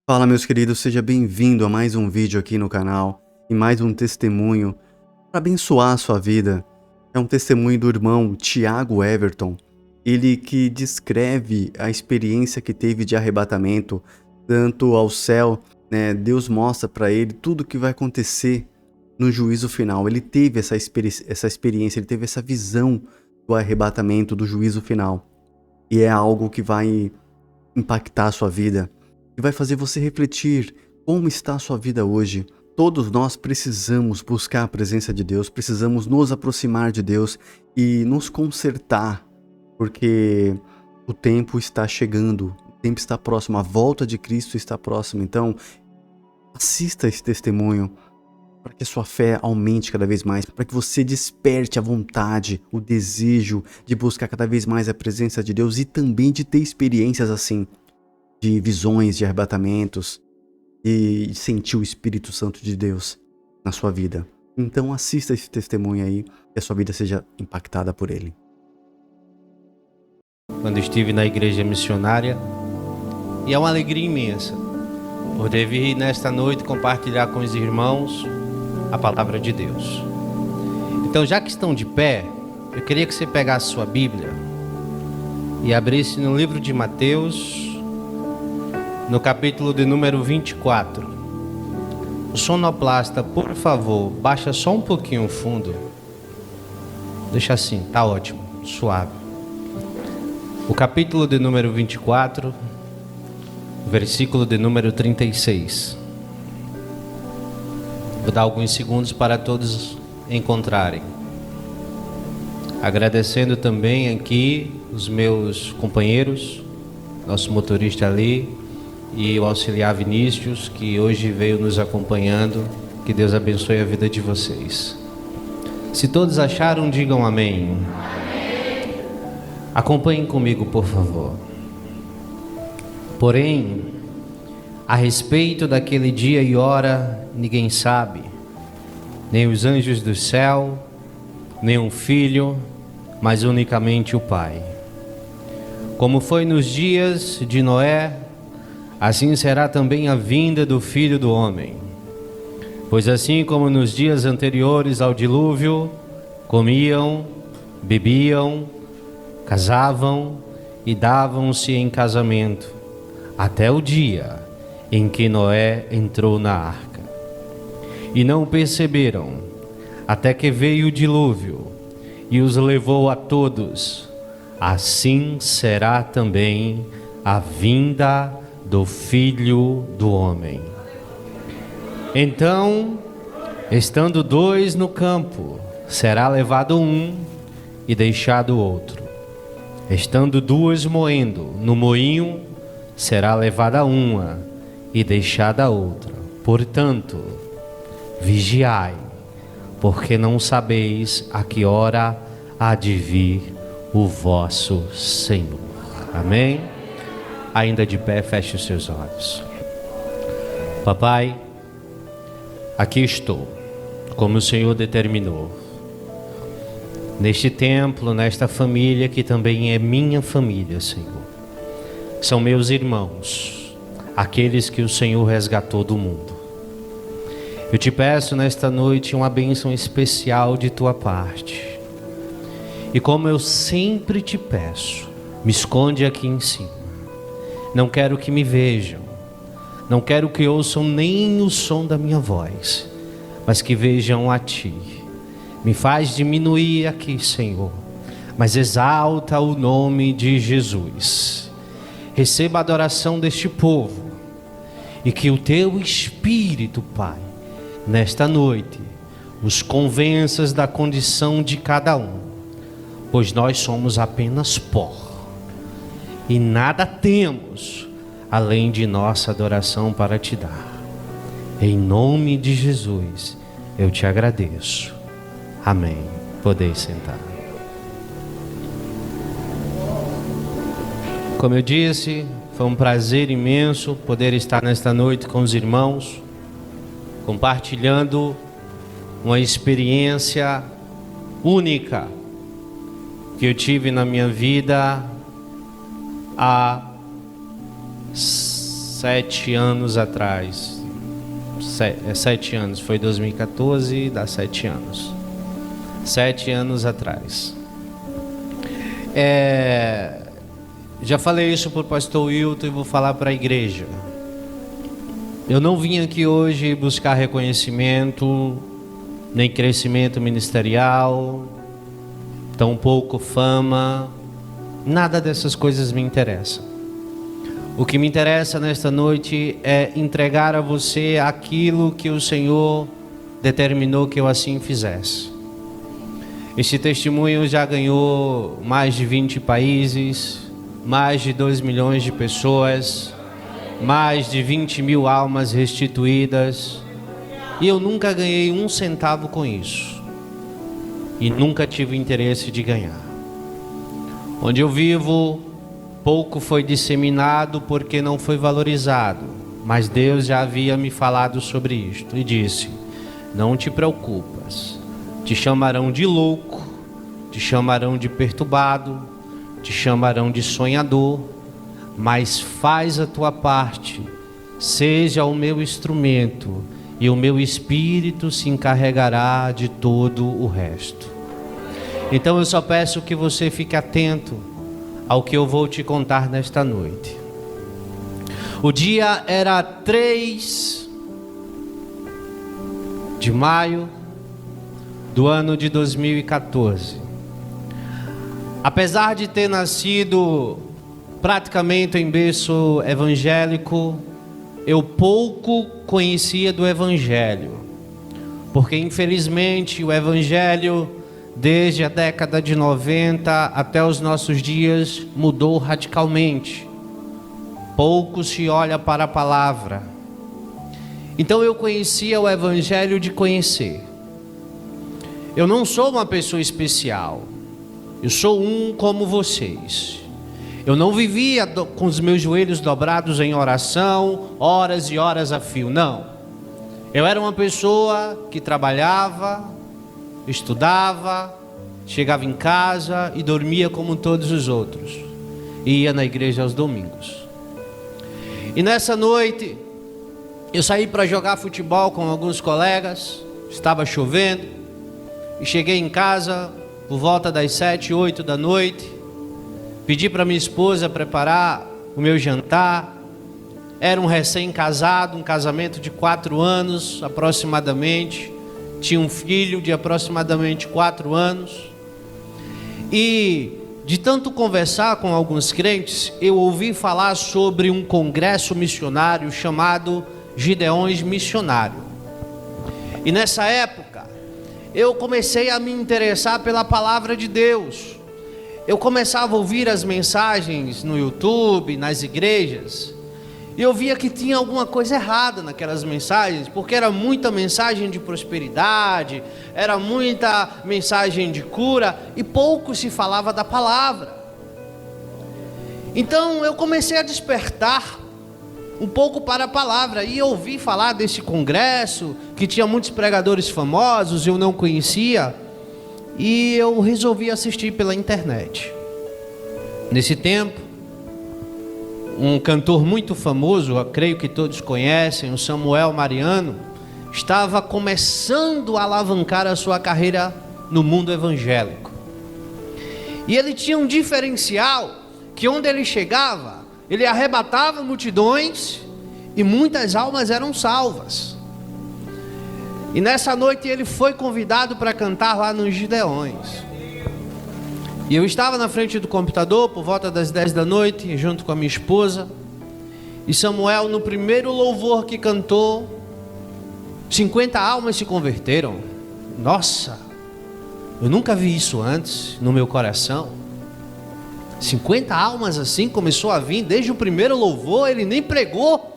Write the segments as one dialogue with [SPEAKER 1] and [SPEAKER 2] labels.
[SPEAKER 1] Fala, meus queridos, seja bem-vindo a mais um vídeo aqui no canal e mais um testemunho para abençoar a sua vida. É um testemunho do irmão Tiago Everton, ele que descreve a experiência que teve de arrebatamento, tanto ao céu, né? Deus mostra para ele tudo o que vai acontecer no juízo final. Ele teve essa experiência, ele teve essa visão do arrebatamento, do juízo final. E é algo que vai impactar a sua vida e vai fazer você refletir como está a sua vida hoje. Todos nós precisamos buscar a presença de Deus, precisamos nos aproximar de Deus e nos consertar, porque o tempo está chegando, o tempo está próximo, a volta de Cristo está próxima. Então, assista esse testemunho para que a sua fé aumente cada vez mais, para que você desperte a vontade, o desejo de buscar cada vez mais a presença de Deus e também de ter experiências assim, de visões, de arrebatamentos, e sentir o Espírito Santo de Deus na sua vida. Então assista esse testemunho aí, que a sua vida seja impactada por ele.
[SPEAKER 2] Quando estive na igreja missionária, e é uma alegria imensa poder vir nesta noite compartilhar com os irmãos a palavra de Deus. Então, já que estão de pé, eu queria que você pegasse sua Bíblia e abrisse no livro de Mateus, no capítulo de número 24. O sonoplasta, por favor, baixa só um pouquinho o fundo. Deixa assim, tá ótimo, suave. O capítulo de número 24, versículo de número 36. Vou dar alguns segundos para todos encontrarem. Agradecendo também aqui os meus companheiros, nosso motorista ali, e o auxiliar Vinícius, que hoje veio nos acompanhando. Que Deus abençoe a vida de vocês. Se todos acharam, digam amém. Amém. Acompanhem comigo, por favor. Porém, a respeito daquele dia e hora, ninguém sabe, nem os anjos do céu, nem o Filho, mas unicamente o Pai. Como foi nos dias de Noé, assim será também a vinda do Filho do Homem. Pois assim como nos dias anteriores ao dilúvio, comiam, bebiam, casavam e davam-se em casamento, até o dia em que Noé entrou na arca. E não perceberam, até que veio o dilúvio e os levou a todos. Assim será também a vinda do Filho do Homem. Então, estando dois no campo, será levado um e deixado o outro. Estando duas moendo no moinho, será levada uma e deixada a outra. Portanto, vigiai, porque não sabeis a que hora há de vir o vosso Senhor. Amém? Ainda de pé, feche os seus olhos. Papai, aqui estou, como o Senhor determinou, neste templo, nesta família que também é minha família, Senhor. São meus irmãos, aqueles que o Senhor resgatou do mundo. Eu te peço nesta noite uma bênção especial de tua parte. E como eu sempre te peço, me esconde aqui em cima. Não quero que me vejam, não quero que ouçam nem o som da minha voz, mas que vejam a Ti. Me faz diminuir aqui, Senhor, mas exalta o nome de Jesus. Receba a adoração deste povo e que o Teu Espírito, Pai, nesta noite, os convenças da condição de cada um, pois nós somos apenas pó. E nada temos além de nossa adoração para te dar. Em nome de Jesus, eu te agradeço. Amém. Podeis sentar. Como eu disse, foi um prazer imenso poder estar nesta noite com os irmãos, compartilhando uma experiência única que eu tive na minha vida há 7 anos atrás. 7 anos, foi 2014, dá 7 anos. 7 anos atrás. Já falei isso para o pastor Wilton e vou falar para a igreja. Eu não vim aqui hoje buscar reconhecimento, nem crescimento ministerial, tampouco fama, nada dessas coisas me interessa. O que me interessa nesta noite é entregar a você aquilo que o Senhor determinou que eu assim fizesse. Este testemunho já ganhou mais de 20 países, mais de 2 milhões de pessoas, mais de 20 mil almas restituídas, e eu nunca ganhei 1 centavo com isso, e nunca tive interesse de ganhar. Onde eu vivo, pouco foi disseminado porque não foi valorizado, mas Deus já havia me falado sobre isto e disse: não te preocupas, te chamarão de louco, te chamarão de perturbado, te chamarão de sonhador, mas faz a tua parte, seja o meu instrumento, e o meu Espírito se encarregará de todo o resto. Então eu só peço que você fique atento ao que eu vou te contar nesta noite. O dia era 3 de maio do ano de 2014. Apesar de ter nascido praticamente em berço evangélico, eu pouco conhecia do Evangelho, porque infelizmente o Evangelho, desde a década de 90 até os nossos dias, mudou radicalmente. Pouco se olha para a palavra. Então eu conhecia o Evangelho de conhecer. Eu não sou uma pessoa especial, eu sou um como vocês. Eu não vivia com os meus joelhos dobrados em oração, horas e horas a fio, não. Eu era uma pessoa que trabalhava, estudava, chegava em casa e dormia como todos os outros. E ia na igreja aos domingos. E nessa noite, eu saí para jogar futebol com alguns colegas, estava chovendo, e cheguei em casa por volta das 7, 8 da noite. Pedi para minha esposa preparar o meu jantar. Era um recém-casado, um casamento de 4 anos aproximadamente. Tinha um filho de aproximadamente 4 anos. E de tanto conversar com alguns crentes, eu ouvi falar sobre um congresso missionário chamado Gideões Missionário. E nessa época, eu comecei a me interessar pela palavra de Deus. Eu começava a ouvir as mensagens no YouTube, nas igrejas, e eu via que tinha alguma coisa errada naquelas mensagens, porque era muita mensagem de prosperidade, era muita mensagem de cura, e pouco se falava da palavra. Então eu comecei a despertar um pouco para a palavra, e eu ouvi falar desse congresso, que tinha muitos pregadores famosos, eu não conhecia, e eu resolvi assistir pela internet. Nesse tempo, um cantor muito famoso, eu creio que todos conhecem, o Samuel Mariano, estava começando a alavancar a sua carreira no mundo evangélico. E ele tinha um diferencial, que onde ele chegava, ele arrebatava multidões e muitas almas eram salvas. E nessa noite ele foi convidado para cantar lá nos Gideões. E eu estava na frente do computador por volta das 10 da noite, junto com a minha esposa. E Samuel, no primeiro louvor que cantou, 50 almas se converteram. Nossa, eu nunca vi isso antes no meu coração. 50 almas assim começou a vir desde o primeiro louvor, ele nem pregou.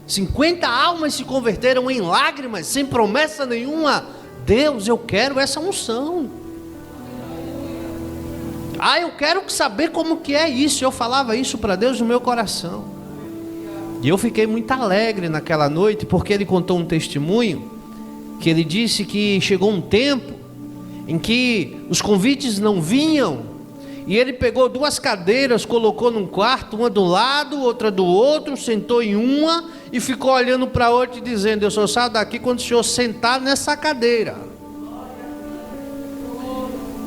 [SPEAKER 2] 50 almas se converteram em lágrimas, sem promessa nenhuma. Deus, eu quero essa unção. Eu quero saber como que é isso. Eu falava isso para Deus no meu coração. E eu fiquei muito alegre naquela noite, porque ele contou um testemunho, que ele disse que chegou um tempo em que os convites não vinham, E ele pegou 2 cadeiras, colocou num quarto, uma do lado, outra do outro, sentou em uma e ficou olhando para a outra e dizendo: eu só saio daqui quando o senhor sentar nessa cadeira.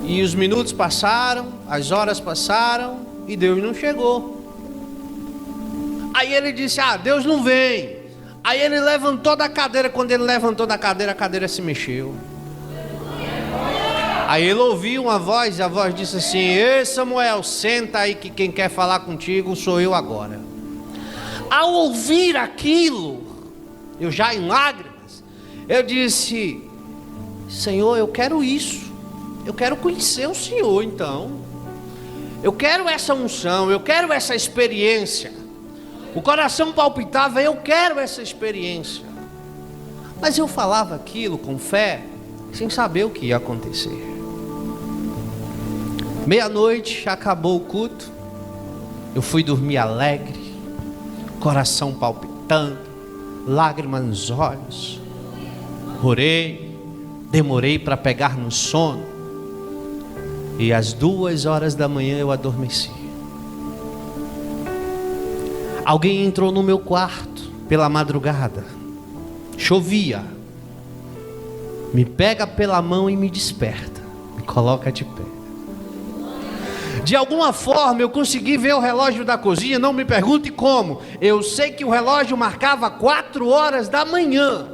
[SPEAKER 2] E os minutos passaram, as horas passaram e Deus não chegou. Aí ele disse: Deus não vem. Aí ele levantou da cadeira. Quando ele levantou da cadeira, a cadeira se mexeu. Aí ele ouviu uma voz, e a voz disse assim: ei, Samuel, senta aí que quem quer falar contigo sou eu agora. Ao ouvir aquilo, eu já em lágrimas, eu disse: Senhor, eu quero isso. Eu quero conhecer o Senhor então. Eu quero essa unção, eu quero essa experiência. O coração palpitava: eu quero essa experiência. Mas eu falava aquilo com fé, sem saber o que ia acontecer. Meia-noite, acabou o culto. Eu fui dormir alegre, coração palpitando, lágrimas nos olhos. Orei, demorei para pegar no sono. E às 2h da manhã eu adormeci. Alguém entrou no meu quarto pela madrugada. Chovia. Me pega pela mão e me desperta. Me coloca de pé. De alguma forma eu consegui ver o relógio da cozinha. Não me pergunte como. Eu sei que o relógio marcava 4h da manhã.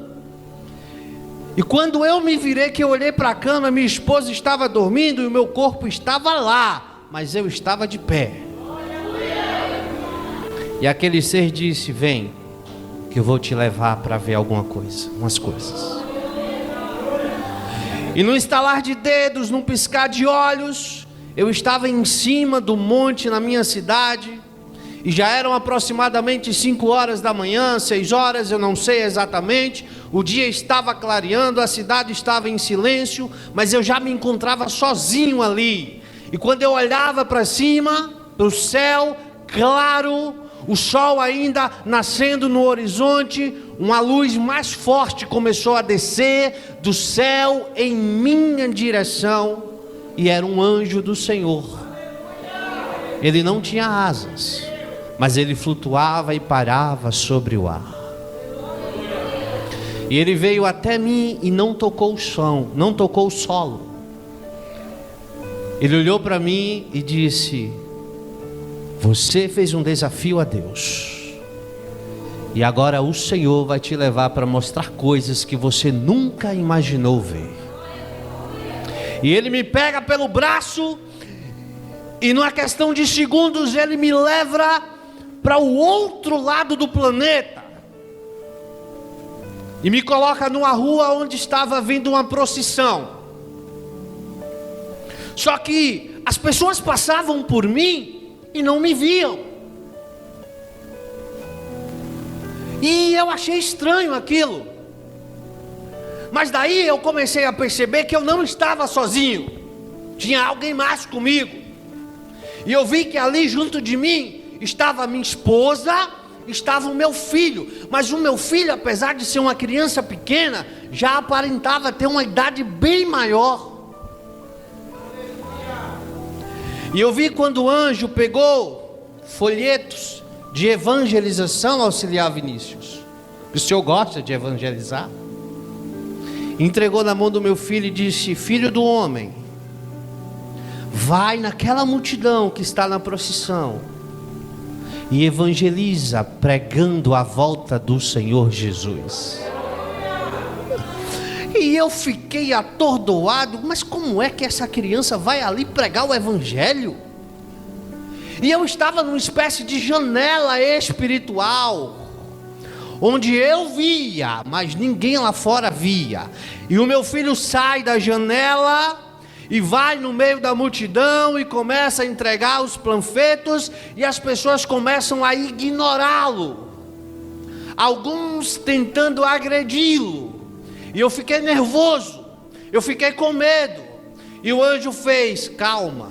[SPEAKER 2] E quando eu me virei, que eu olhei para a cama, minha esposa estava dormindo e o meu corpo estava lá, mas eu estava de pé. E aquele ser disse: vem, que eu vou te levar para ver alguma coisa, umas coisas. E no estalar de dedos, num piscar de olhos, eu estava em cima do monte na minha cidade. E já eram aproximadamente 5h da manhã, 6h, eu não sei exatamente. O dia estava clareando, a cidade estava em silêncio, mas eu já me encontrava sozinho ali. E quando eu olhava para cima, para o céu claro, o sol ainda nascendo no horizonte, uma luz mais forte começou a descer do céu em minha direção, e era um anjo do Senhor. Ele não tinha asas, mas ele flutuava e parava sobre o ar. E ele veio até mim e não tocou o chão, não tocou o solo. Ele olhou para mim e disse: você fez um desafio a Deus, e agora o Senhor vai te levar para mostrar coisas que você nunca imaginou ver. E ele me pega pelo braço, e numa questão de segundos ele me leva para o outro lado do planeta, e me coloca numa rua onde estava vindo uma procissão. Só que as pessoas passavam por mim e não me viam. E eu achei estranho aquilo. Mas daí eu comecei a perceber que eu não estava sozinho. Tinha alguém mais comigo. E eu vi que ali junto de mim estava minha esposa, estava o meu filho. Mas o meu filho, apesar de ser uma criança pequena, já aparentava ter uma idade bem maior. E eu vi quando o anjo pegou folhetos de evangelização auxiliar Vinícius. O senhor gosta de evangelizar? Entregou na mão do meu filho e disse: filho do homem, vai naquela multidão que está na procissão e evangeliza, pregando a volta do Senhor Jesus. E eu fiquei atordoado. Mas como é que essa criança vai ali pregar o evangelho? E eu estava numa espécie de janela espiritual, onde eu via, mas ninguém lá fora via. E o meu filho sai da janela e vai no meio da multidão e começa a entregar os panfletos, e as pessoas começam a ignorá-lo, alguns tentando agredi-lo. E eu fiquei nervoso, eu fiquei com medo. E o anjo fez: calma.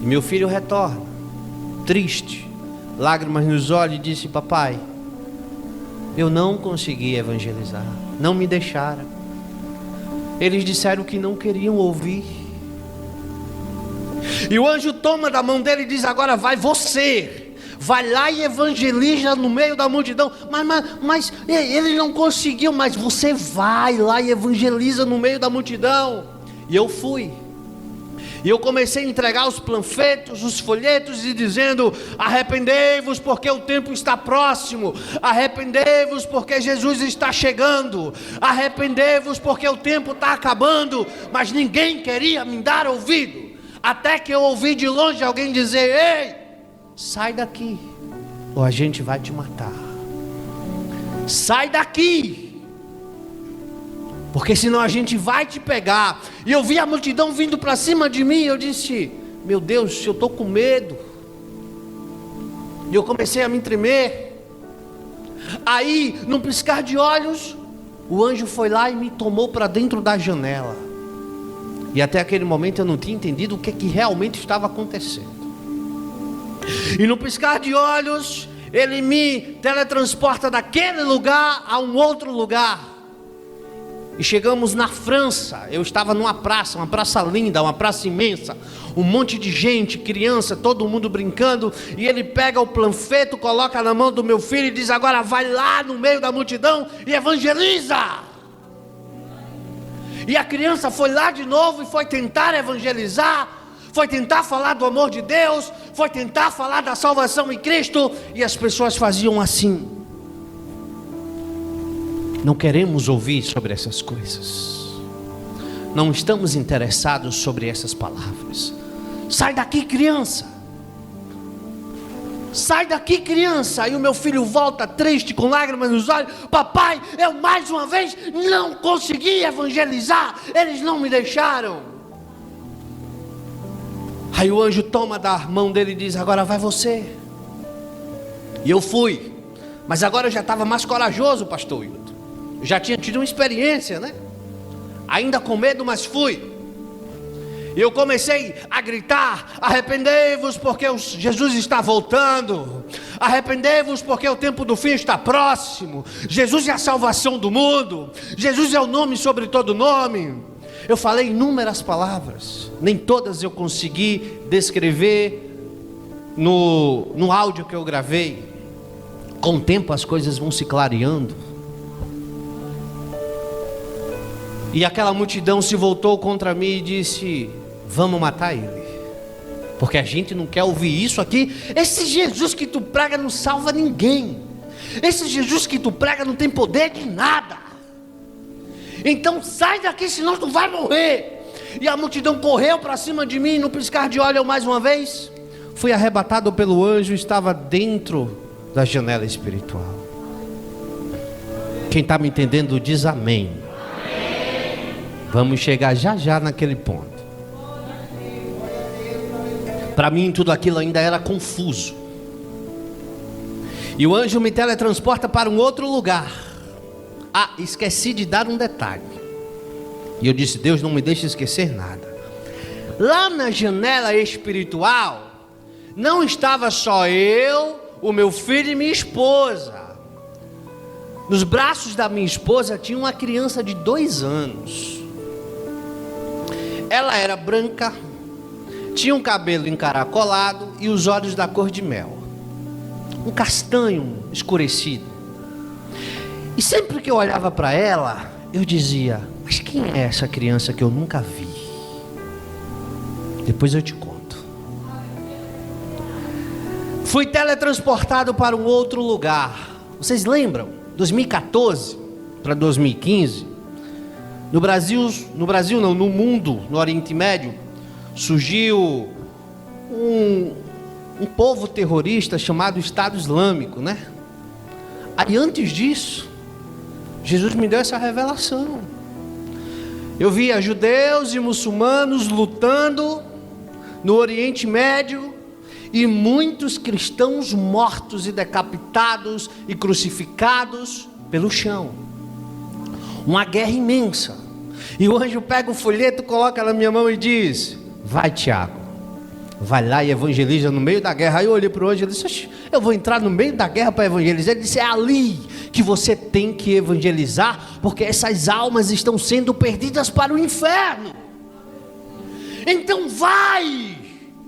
[SPEAKER 2] E meu filho retorna, triste, lágrimas nos olhos, e disse: papai, eu não consegui evangelizar, não me deixaram. Eles disseram que não queriam ouvir. E o anjo toma da mão dele e diz: agora vai você, vai lá e evangeliza no meio da multidão. Mas ele não conseguiu, mas você vai lá e evangeliza no meio da multidão. E eu fui. E eu comecei a entregar os panfletos, os folhetos, e dizendo: arrependei-vos porque o tempo está próximo, arrependei-vos porque Jesus está chegando, arrependei-vos porque o tempo está acabando. Mas ninguém queria me dar ouvido, até que eu ouvi de longe alguém dizer: ei, sai daqui, ou a gente vai te matar. Sai daqui, porque senão a gente vai te pegar. E eu vi a multidão vindo para cima de mim, e eu disse: meu Deus, eu estou com medo. E eu comecei a me tremer. Aí, num piscar de olhos, o anjo foi lá e me tomou para dentro da janela. E até aquele momento eu não tinha entendido o que realmente estava acontecendo. E no piscar de olhos, ele me teletransporta daquele lugar a um outro lugar. E chegamos na França. Eu estava numa praça, uma praça linda, uma praça imensa, um monte de gente, criança, todo mundo brincando. E ele pega o panfleto, coloca na mão do meu filho e diz: agora vai lá no meio da multidão e evangeliza. E a criança foi lá de novo e foi tentar evangelizar, foi tentar falar do amor de Deus, foi tentar falar da salvação em Cristo. E as pessoas faziam assim: não queremos ouvir sobre essas coisas, não estamos interessados sobre essas palavras. Sai daqui, criança, sai daqui, criança. E o meu filho volta triste, com lágrimas nos olhos: papai, eu mais uma vez não consegui evangelizar, eles não me deixaram. Aí o anjo toma da mão dele e diz: agora vai você. E eu fui, mas agora eu já estava mais corajoso, pastor Hilton. Já tinha tido uma experiência, né? Ainda com medo, mas fui. E eu comecei a gritar: arrependei-vos porque Jesus está voltando, arrependei-vos porque o tempo do fim está próximo. Jesus é a salvação do mundo, Jesus é o nome sobre todo nome. Eu falei inúmeras palavras, nem todas eu consegui descrever no áudio que eu gravei. Com o tempo as coisas vão se clareando. E aquela multidão se voltou contra mim e disse: vamos matar ele, porque a gente não quer ouvir isso aqui. Esse Jesus que tu prega não salva ninguém, esse Jesus que tu prega não tem poder de nada, então sai daqui, senão tu vai morrer. E a multidão correu para cima de mim. No piscar de olho, eu mais uma vez fui arrebatado pelo anjo, estava dentro da janela espiritual. Quem está me entendendo diz amém. Vamos chegar já já naquele ponto. Para mim tudo aquilo ainda era confuso. E o anjo me teletransporta para um outro lugar. Ah, esqueci de dar um detalhe. E eu disse: Deus, não me deixe esquecer nada. Lá na janela espiritual não estava só eu, o meu filho e minha esposa. Nos braços da minha esposa tinha uma criança de 2 anos. Ela era branca, tinha um cabelo encaracolado e os olhos da cor de mel, um castanho escurecido. E sempre que eu olhava para ela, eu dizia: mas quem é essa criança que eu nunca vi? Depois eu te conto. Fui teletransportado para um outro lugar. Vocês lembram? 2014 para 2015. No Brasil não, no mundo, no Oriente Médio, surgiu um povo terrorista chamado Estado Islâmico, né? Aí antes disso, Jesus me deu essa revelação. Eu via judeus e muçulmanos lutando no Oriente Médio, e muitos cristãos mortos e decapitados e crucificados pelo chão. Uma guerra imensa. E o anjo pega o folheto, coloca na minha mão e diz: vai, Tiago, vai lá e evangeliza no meio da guerra. Aí eu olhei para o anjo e disse: eu vou entrar no meio da guerra para evangelizar? Ele disse: é ali que você tem que evangelizar, porque essas almas estão sendo perdidas para o inferno. Então vai.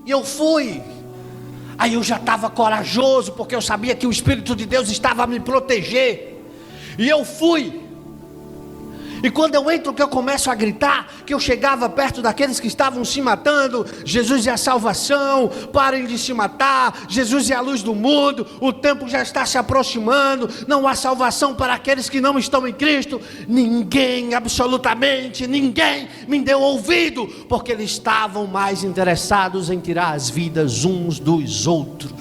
[SPEAKER 3] E eu fui. Aí eu já estava corajoso, porque eu sabia que o Espírito de Deus estava a me proteger. E eu fui. E quando eu entro, que eu começo a gritar, que eu chegava perto daqueles que estavam se matando: Jesus é a salvação, parem de se matar, Jesus é a luz do mundo, o tempo já está se aproximando, não há salvação para aqueles que não estão em Cristo. Ninguém, absolutamente ninguém me deu ouvido, porque eles estavam mais interessados em tirar as vidas uns dos outros.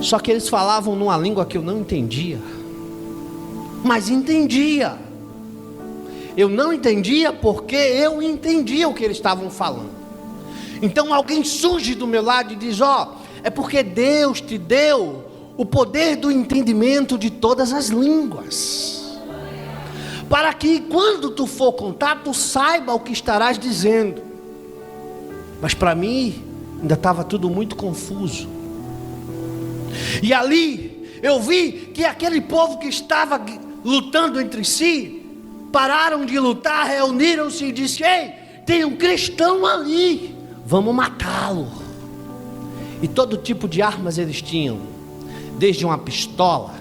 [SPEAKER 3] Só que eles falavam numa língua que eu não entendia, mas entendia. Eu não entendia porque eu entendia o que eles estavam falando. Então alguém surge do meu lado e diz: é porque Deus te deu o poder do entendimento de todas as línguas, para que quando tu for contar, tu saiba o que estarás dizendo. Mas para mim ainda estava tudo muito confuso. E ali eu vi que aquele povo que estava lutando entre si, pararam de lutar, reuniram-se e disseram: ei, tem um cristão ali, vamos matá-lo. E todo tipo de armas eles tinham, desde uma pistola,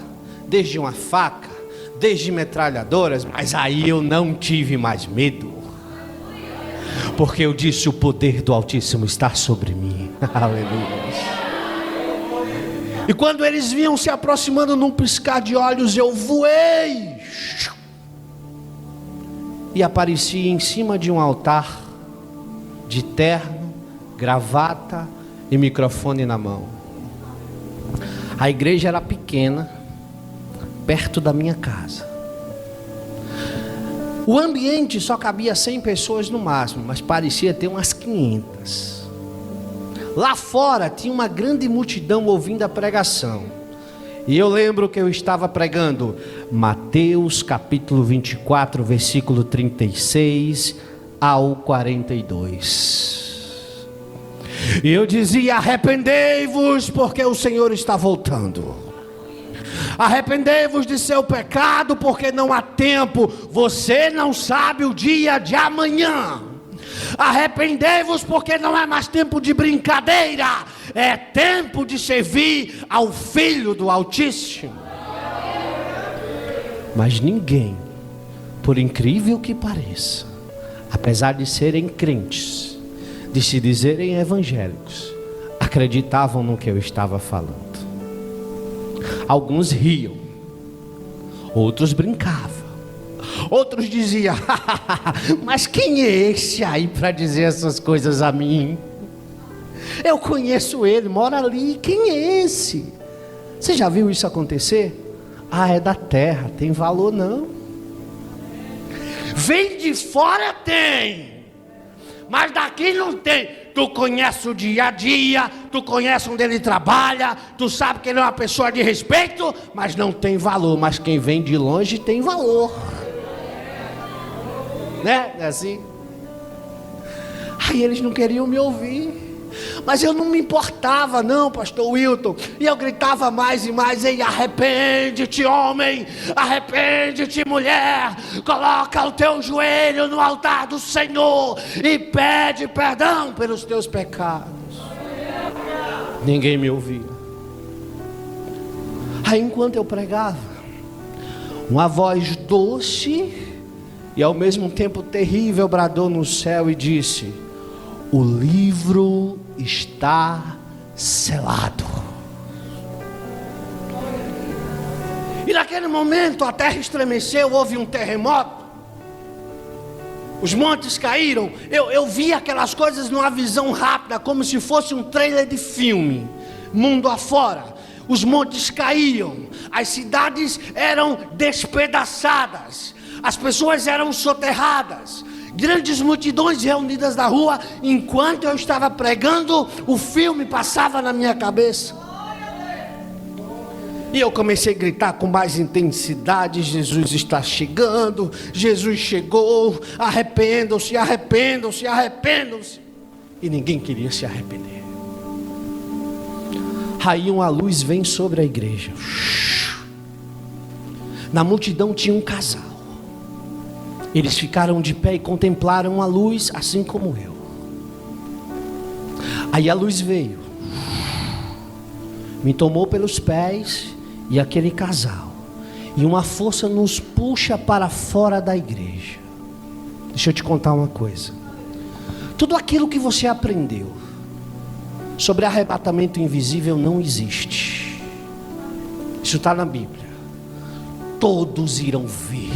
[SPEAKER 3] desde uma faca, desde metralhadoras. Mas aí eu não tive mais medo, porque eu disse: o poder do Altíssimo está sobre mim. Aleluia. E quando eles vinham se aproximando num piscar de olhos, eu voei e apareci em cima de um altar, de terno, gravata e microfone na mão. A igreja era pequena, perto da minha casa. O ambiente só cabia 100 pessoas no máximo, mas parecia ter umas 500. Lá fora tinha uma grande multidão ouvindo a pregação. E eu lembro que eu estava pregando Mateus capítulo 24, versículo 36 ao 42. E eu dizia: arrependei-vos, porque o Senhor está voltando. Arrependei-vos de seu pecado, porque não há tempo. Você não sabe o dia de amanhã. Arrependei-vos, porque não é mais tempo de brincadeira, é tempo de servir ao Filho do Altíssimo. Mas ninguém, por incrível que pareça, apesar de serem crentes, de se dizerem evangélicos, acreditavam no que eu estava falando. Alguns riam, outros brincavam, outros diziam: mas quem é esse aí para dizer essas coisas a mim? Eu conheço ele, mora ali, quem é esse? Você já viu isso acontecer? É da terra, tem valor não. Vem de fora tem, mas daqui não tem. Tu conhece o dia a dia, tu conhece onde ele trabalha, tu sabe que ele é uma pessoa de respeito, mas não tem valor. Mas quem vem de longe tem valor, né? É assim. Aí eles não queriam me ouvir, mas eu não me importava não, pastor Wilton. E eu gritava mais e mais: ei, arrepende-te, homem, arrepende-te, mulher, coloca o teu joelho no altar do Senhor e pede perdão pelos teus pecados. Ninguém me ouvia. Aí enquanto eu pregava, uma voz doce e ao mesmo tempo terrível bradou no céu e disse: o livro está selado. E naquele momento a terra estremeceu, houve um terremoto, os montes caíram. Eu vi aquelas coisas numa visão rápida, como se fosse um trailer de filme, mundo afora. Os montes caíam, as cidades eram despedaçadas, as pessoas eram soterradas, grandes multidões reunidas na rua. Enquanto eu estava pregando, o filme passava na minha cabeça. E eu comecei a gritar com mais intensidade: Jesus está chegando, Jesus chegou, arrependam-se, arrependam-se, arrependam-se. E ninguém queria se arrepender. Aí uma luz vem sobre a igreja. Na multidão tinha um casal. Eles ficaram de pé e contemplaram a luz, assim como eu. Aí a luz veio, me tomou pelos pés e aquele casal, e uma força nos puxa para fora da igreja. Deixa eu te contar uma coisa. Tudo aquilo que você aprendeu sobre arrebatamento invisível não existe. Isso está na Bíblia. Todos irão ver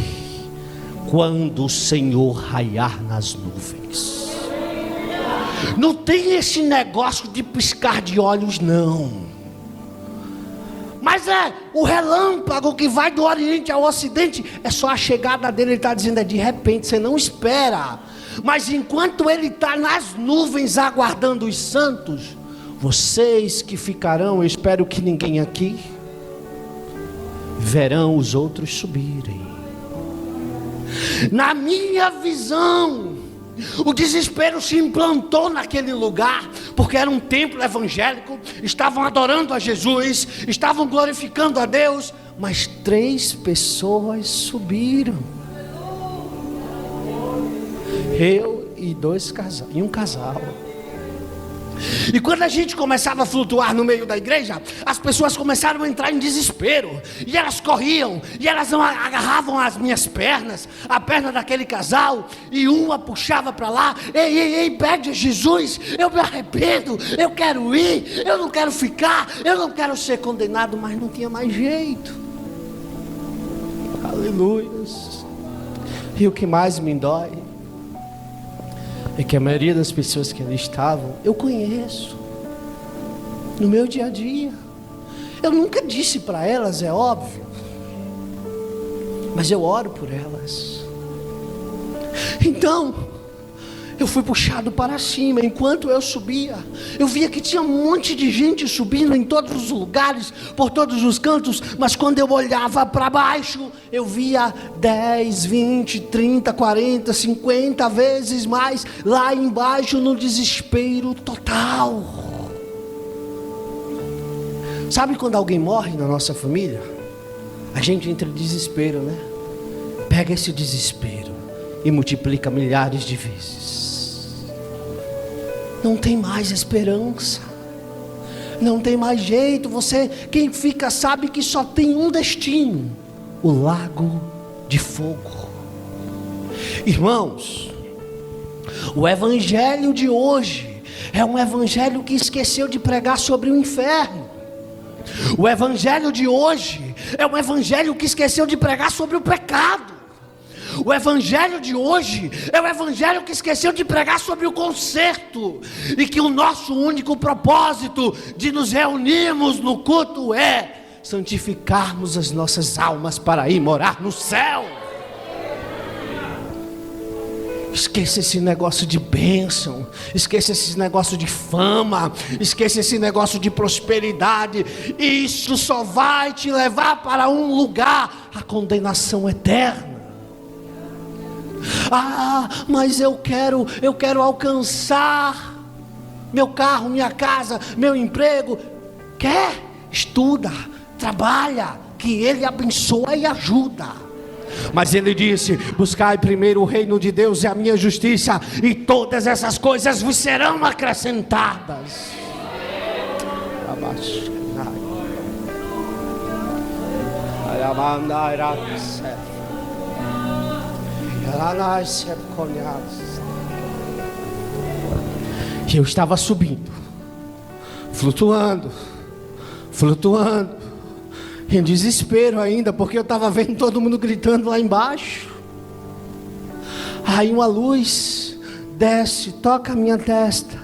[SPEAKER 3] quando o Senhor raiar nas nuvens. Não tem esse negócio de piscar de olhos, não. Mas é o relâmpago que vai do Oriente ao Ocidente. É só a chegada dele. Ele está dizendo, é de repente, você não espera. Mas enquanto ele está nas nuvens aguardando os santos, vocês que ficarão, eu espero que ninguém aqui, verão os outros subirem. Na minha visão, o desespero se implantou naquele lugar, porque era um templo evangélico, estavam adorando a Jesus, estavam glorificando a Deus, mas 3 pessoas subiram. Eu e um casal. E quando a gente começava a flutuar no meio da igreja, as pessoas começaram a entrar em desespero. E elas corriam, e elas agarravam as minhas pernas, a perna daquele casal, e uma puxava para lá. Ei, pede a Jesus, eu me arrependo, eu quero ir, eu não quero ficar, eu não quero ser condenado. Mas não tinha mais jeito. Aleluia. E o que mais me dói é que a maioria das pessoas que ali estavam, eu conheço, no meu dia a dia. Eu nunca disse para elas, é óbvio, mas eu oro por elas. Então, eu fui puxado para cima. Enquanto eu subia, eu via que tinha um monte de gente subindo em todos os lugares, por todos os cantos. Mas quando eu olhava para baixo, eu via 10, 20, 30, 40, 50 vezes mais lá embaixo, no desespero total. Sabe quando alguém morre na nossa família? A gente entra em desespero, né? Pega esse desespero e multiplica milhares de vezes. Não tem mais esperança, não tem mais jeito. Quem fica sabe que só tem um destino: o lago de fogo. Irmãos, o evangelho de hoje é um evangelho que esqueceu de pregar sobre o inferno. O evangelho de hoje é um evangelho que esqueceu de pregar sobre o pecado. O evangelho de hoje é o evangelho que esqueceu de pregar sobre o conserto, e que o nosso único propósito de nos reunirmos no culto é santificarmos as nossas almas para ir morar no céu. Esqueça esse negócio de bênção, esqueça esse negócio de fama, esqueça esse negócio de prosperidade. Isso só vai te levar para um lugar: a condenação eterna. Mas eu quero alcançar meu carro, minha casa, meu emprego. Quer? Estuda, trabalha, que Ele abençoa e ajuda. Mas Ele disse: buscai primeiro o reino de Deus e a minha justiça, e todas essas coisas vos serão acrescentadas. E eu estava subindo, flutuando, em desespero ainda, porque eu estava vendo todo mundo gritando lá embaixo. Aí uma luz desce, toca a minha testa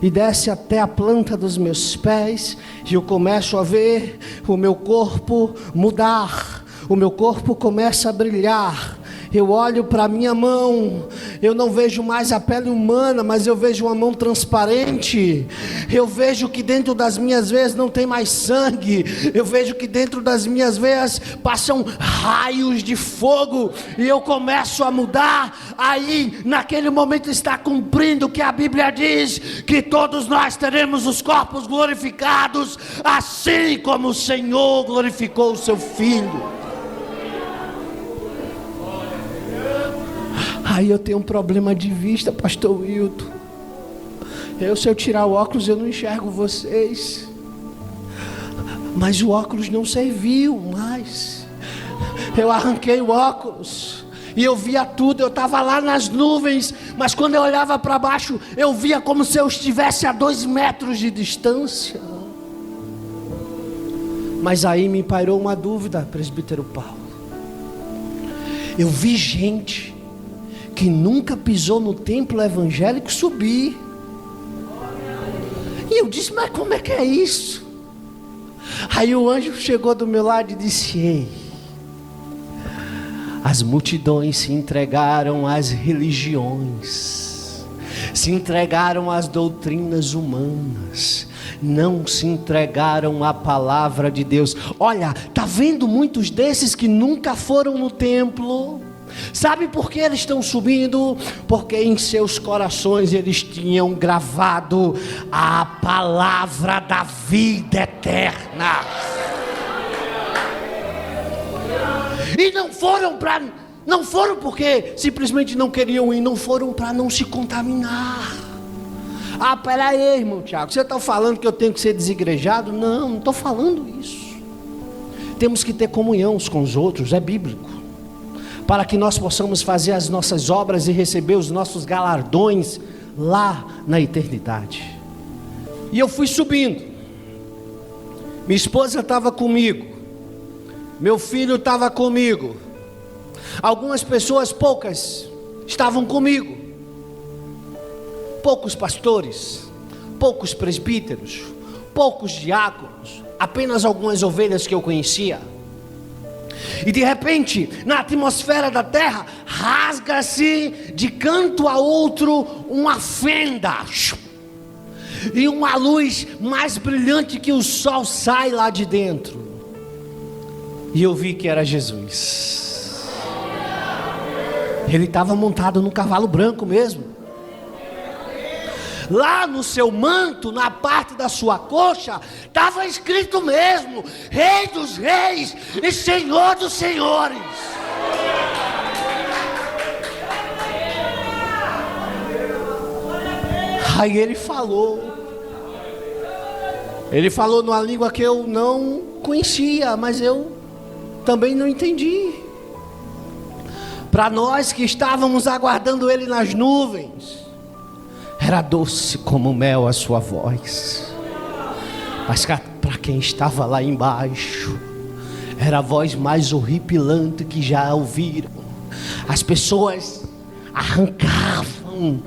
[SPEAKER 3] e desce até a planta dos meus pés, e eu começo a ver o meu corpo mudar, o meu corpo começa a brilhar. Eu olho para a minha mão, eu não vejo mais a pele humana, mas eu vejo uma mão transparente. Eu vejo que dentro das minhas veias não tem mais sangue. Eu vejo que dentro das minhas veias passam raios de fogo, e eu começo a mudar. Aí naquele momento está cumprindo o que a Bíblia diz, que todos nós teremos os corpos glorificados, assim como o Senhor glorificou o seu Filho. Aí eu tenho um problema de vista, pastor Wilton. Se eu tirar o óculos, eu não enxergo vocês. Mas o óculos não serviu mais. Eu arranquei o óculos e eu via tudo. Eu estava lá nas nuvens, mas quando eu olhava para baixo, eu via como se eu estivesse a 2 metros de distância. Mas aí me pairou uma dúvida, presbítero Paulo. Eu vi gente que nunca pisou no templo evangélico subir. E eu disse, mas como é que é isso? Aí o anjo chegou do meu lado e disse, ei, as multidões se entregaram às religiões, se entregaram às doutrinas humanas, não se entregaram à palavra de Deus. Olha, tá vendo muitos desses que nunca foram no templo? Sabe por que eles estão subindo? Porque em seus corações eles tinham gravado a palavra da vida eterna. E não foram porque simplesmente não queriam ir, não foram para não se contaminar. Ah, peraí, irmão Tiago, você está falando que eu tenho que ser desigrejado? Não estou falando isso. Temos que ter comunhão uns com os outros, é bíblico, para que nós possamos fazer as nossas obras e receber os nossos galardões lá na eternidade. E eu fui subindo, minha esposa estava comigo, meu filho estava comigo, algumas pessoas, poucas, estavam comigo, poucos pastores, poucos presbíteros, poucos diáconos, apenas algumas ovelhas que eu conhecia. E de repente, na atmosfera da terra, rasga-se de canto a outro uma fenda, e uma luz mais brilhante que o sol sai lá de dentro. E eu vi que era Jesus. Ele estava montado num cavalo branco mesmo. Lá no seu manto, na parte da sua coxa, estava escrito mesmo: Rei dos Reis e Senhor dos Senhores. Aí ele falou numa língua que eu não conhecia, mas eu também não entendi. Para nós que estávamos aguardando ele nas nuvens, era doce como mel a sua voz. Mas para quem estava lá embaixo, era a voz mais horripilante que já ouviram. As pessoas arrancavam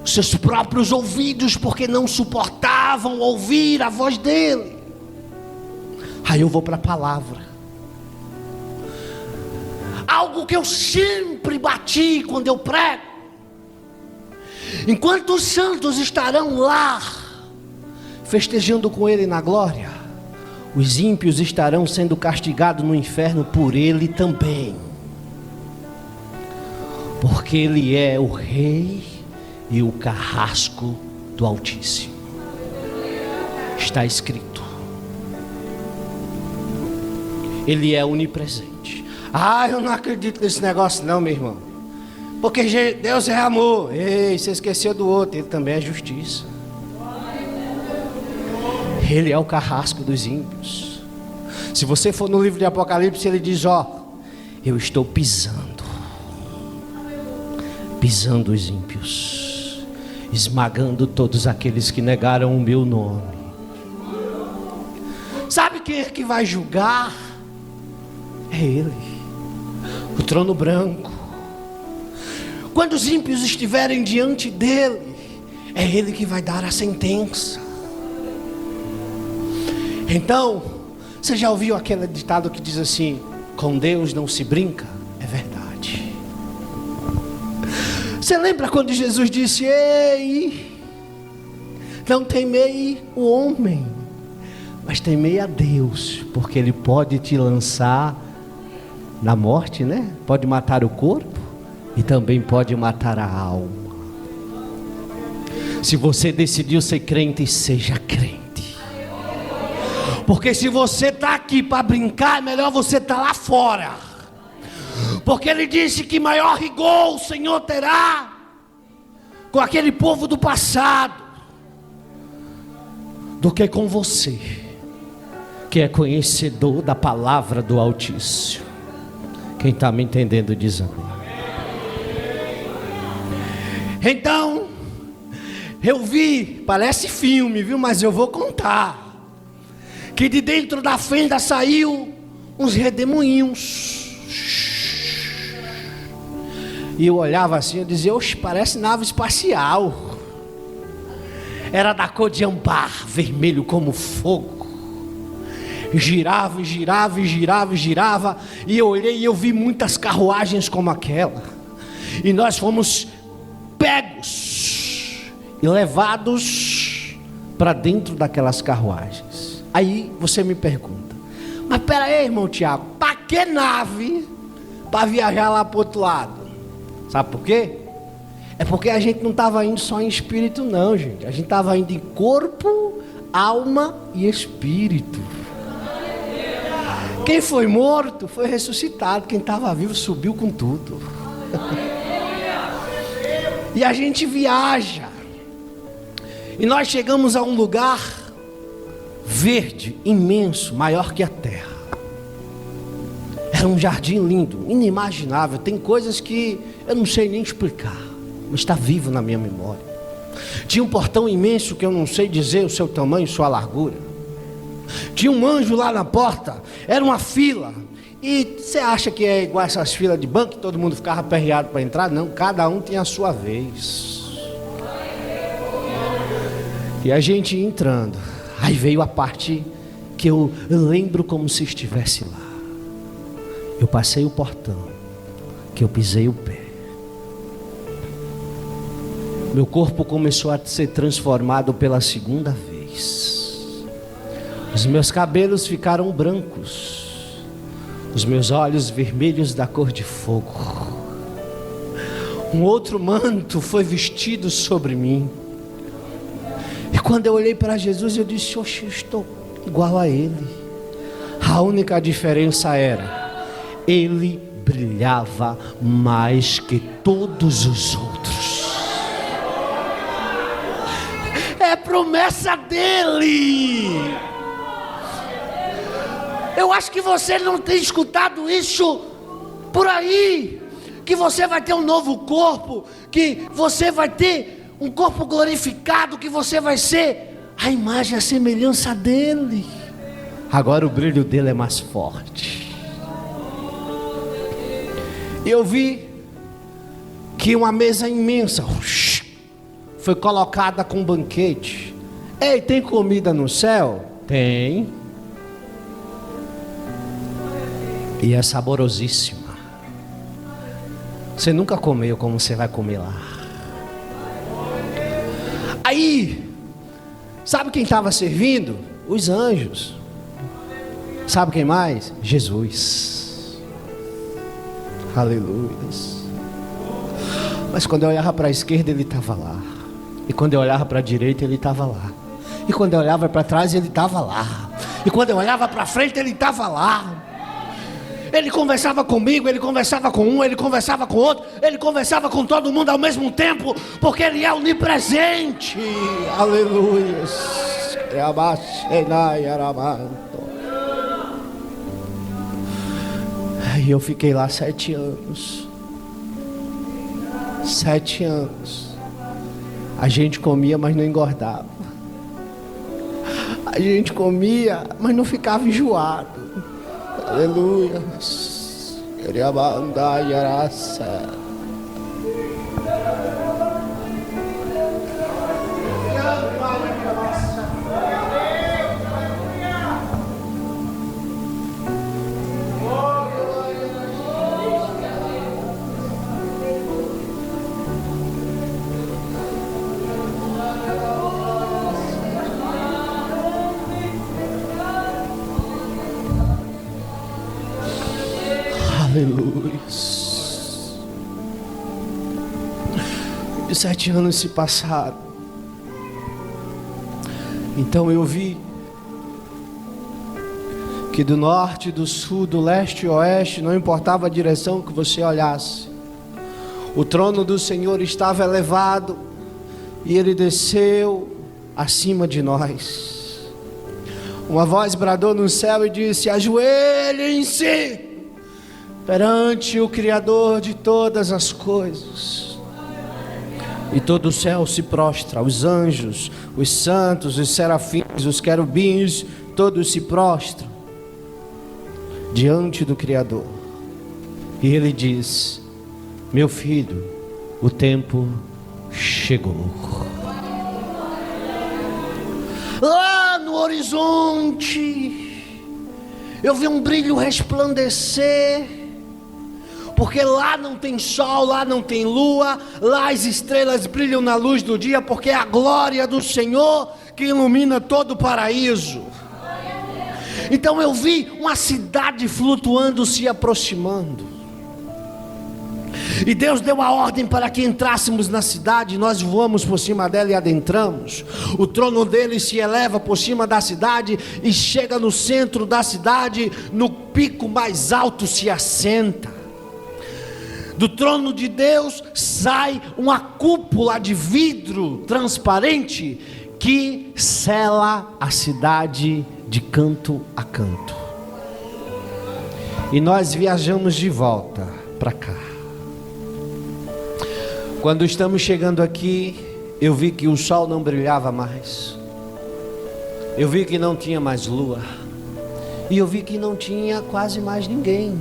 [SPEAKER 3] seus próprios ouvidos porque não suportavam ouvir a voz dele. Aí eu vou para a palavra. Algo que eu sempre bati quando eu prego: enquanto os santos estarão lá festejando com ele na glória, os ímpios estarão sendo castigados no inferno por ele também, porque ele é o rei e o carrasco do Altíssimo. Está escrito. Ele é onipresente. Ah, eu não acredito nesse negócio não, meu irmão, porque Deus é amor. Ei, você esqueceu do outro, ele também é justiça. Ele é o carrasco dos ímpios. Se você for no livro de Apocalipse, ele diz: eu estou pisando os ímpios, esmagando todos aqueles que negaram o meu nome. Sabe quem é que vai julgar? É ele, o trono branco. Quando os ímpios estiverem diante dele, é ele que vai dar a sentença. Então, você já ouviu aquele ditado que diz assim: com Deus não se brinca? É verdade. Você lembra quando Jesus disse: ei, não temei o homem, mas temei a Deus, porque ele pode te lançar na morte, né? Pode matar o corpo e também pode matar a alma. Se você decidiu ser crente, seja crente. Porque se você está aqui para brincar, é melhor você estar lá fora. Porque ele disse que maior rigor o Senhor terá com aquele povo do passado. do que com você, que é conhecedor da palavra do Altíssimo. Quem está me entendendo diz amém. Então, eu vi, parece filme, viu? Mas eu vou contar, que de dentro da fenda saiu uns redemoinhos. E eu olhava assim, eu dizia, oxe, parece nave espacial. Era da cor de âmbar, vermelho como fogo. Girava, girava, girava, girava. E eu olhei e eu vi muitas carruagens como aquela. E nós fomos pegos e levados para dentro daquelas carruagens. Aí você me pergunta, mas pera aí, irmão Tiago, para que nave para viajar lá para o outro lado? Sabe por quê? É porque a gente não estava indo só em espírito não, gente. A gente estava indo em corpo, alma e espírito. Quem foi morto foi ressuscitado. Quem estava vivo subiu com tudo. E a gente viaja. E nós chegamos a um lugar verde, imenso, maior que a terra. Era um jardim lindo, inimaginável. Tem coisas que eu não sei nem explicar, mas está vivo na minha memória. Tinha um portão imenso que eu não sei dizer o seu tamanho, sua largura. Tinha um anjo lá na porta. Era uma fila. E você acha que é igual essas filas de banco, que todo mundo ficava aperreado para entrar? Não, cada um tinha a sua vez. E a gente ia entrando. Aí veio a parte que eu lembro como se estivesse lá. Eu passei o portão, que eu pisei o pé. Meu corpo começou a ser transformado pela segunda vez. Os meus cabelos ficaram brancos, os meus olhos vermelhos da cor de fogo. Um outro manto foi vestido sobre mim. E quando eu olhei para Jesus, eu disse, oxe, eu estou igual a Ele. A única diferença era, Ele brilhava mais que todos os outros. É promessa dele. Eu acho que você não tem escutado isso por aí, que você vai ter um novo corpo, que você vai ter um corpo glorificado, que você vai ser a imagem, a semelhança dele. Agora o brilho dele é mais forte. Eu vi que uma mesa imensa foi colocada com um banquete. Ei, tem comida no céu? Tem. E é saborosíssima. Você nunca comeu como você vai comer lá. Aí, sabe quem estava servindo? Os anjos. Sabe quem mais? Jesus. Aleluia. Mas quando eu olhava para a esquerda, ele estava lá. E quando eu olhava para a direita, ele estava lá. E quando eu olhava para trás, ele estava lá. E quando eu olhava para frente, ele estava lá. Ele conversava comigo, ele conversava com um, ele conversava com outro, ele conversava com todo mundo ao mesmo tempo, porque ele é onipresente. Aleluia. E eu fiquei lá 7 anos. 7 anos. A gente comia, mas não engordava. A gente comia, mas não ficava enjoado. Aleluia. Queria mandar e araça. Aleluia. E 7 anos se passaram. Então eu vi que do norte, do sul, do leste e oeste, não importava a direção que você olhasse, o trono do Senhor estava elevado e ele desceu acima de nós. Uma voz bradou no céu e disse: ajoelhem-se perante o Criador de todas as coisas. E todo o céu se prostra, os anjos, os santos, os serafins, os querubins, todos se prostram diante do Criador. E ele diz: meu filho, o tempo chegou. Lá no horizonte eu vi um brilho resplandecer, porque lá não tem sol, lá não tem lua, lá as estrelas brilham na luz do dia, porque é a glória do Senhor que ilumina todo o paraíso. Então eu vi uma cidade flutuando, se aproximando. E Deus deu a ordem para que entrássemos na cidade. Nós voamos por cima dela e adentramos. O trono dele se eleva por cima da cidade e chega no centro da cidade. No pico mais alto se assenta. Do trono de Deus sai uma cúpula de vidro transparente que sela a cidade de canto a canto. E nós viajamos de volta para cá. Quando estamos chegando aqui, eu vi que o sol não brilhava mais. Eu vi que não tinha mais lua. E eu vi que não tinha quase mais ninguém.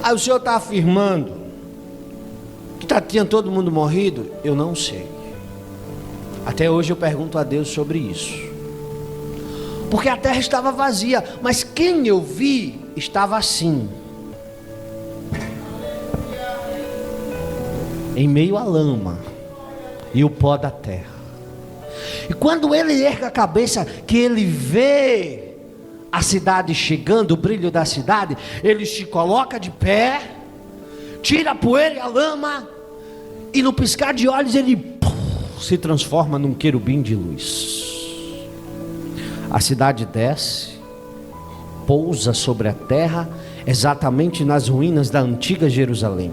[SPEAKER 3] Aí o Senhor está afirmando que tinha todo mundo morrido? Eu não sei. Até hoje eu pergunto a Deus sobre isso. Porque a terra estava vazia, mas quem eu vi estava assim, em meio à lama e o pó da terra. E quando ele ergue a cabeça, que ele vê a cidade chegando, o brilho da cidade, ele se coloca de pé, tira a poeira e a lama, e no piscar de olhos ele se transforma num querubim de luz. A cidade desce, pousa sobre a terra, exatamente nas ruínas da antiga Jerusalém.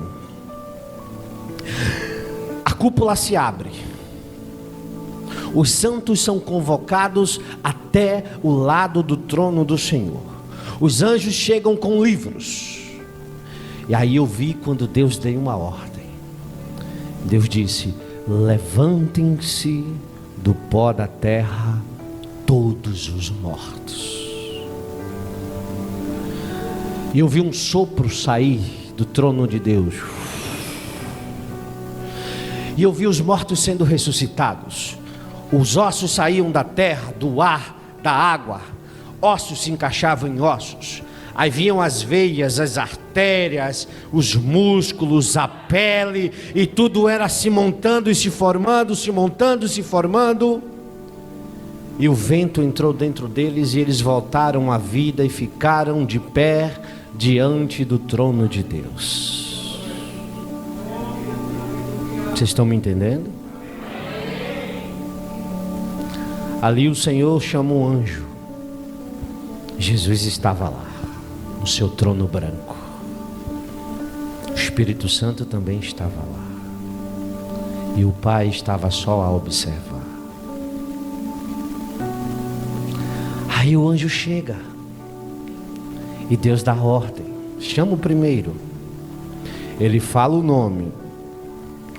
[SPEAKER 3] A cúpula se abre. Os santos são convocados até o lado do trono do Senhor. Os anjos chegam com livros. E aí eu vi quando Deus deu uma ordem. Deus disse: levantem-se do pó da terra todos os mortos. E eu vi um sopro sair do trono de Deus. E eu vi os mortos sendo ressuscitados. Os ossos saíam da terra, do ar, da água. Ossos se encaixavam em ossos. Aí vinham as veias, as artérias, os músculos, a pele, e tudo era se montando e se formando, se montando e se formando. E o vento entrou dentro deles e eles voltaram à vida e ficaram de pé diante do trono de Deus. Vocês estão me entendendo? Ali o Senhor chama um anjo. Jesus estava lá, no seu trono branco. O Espírito Santo também estava lá. E o Pai estava só a observar. Aí o anjo chega. E Deus dá ordem. Chama o primeiro. Ele fala o nome,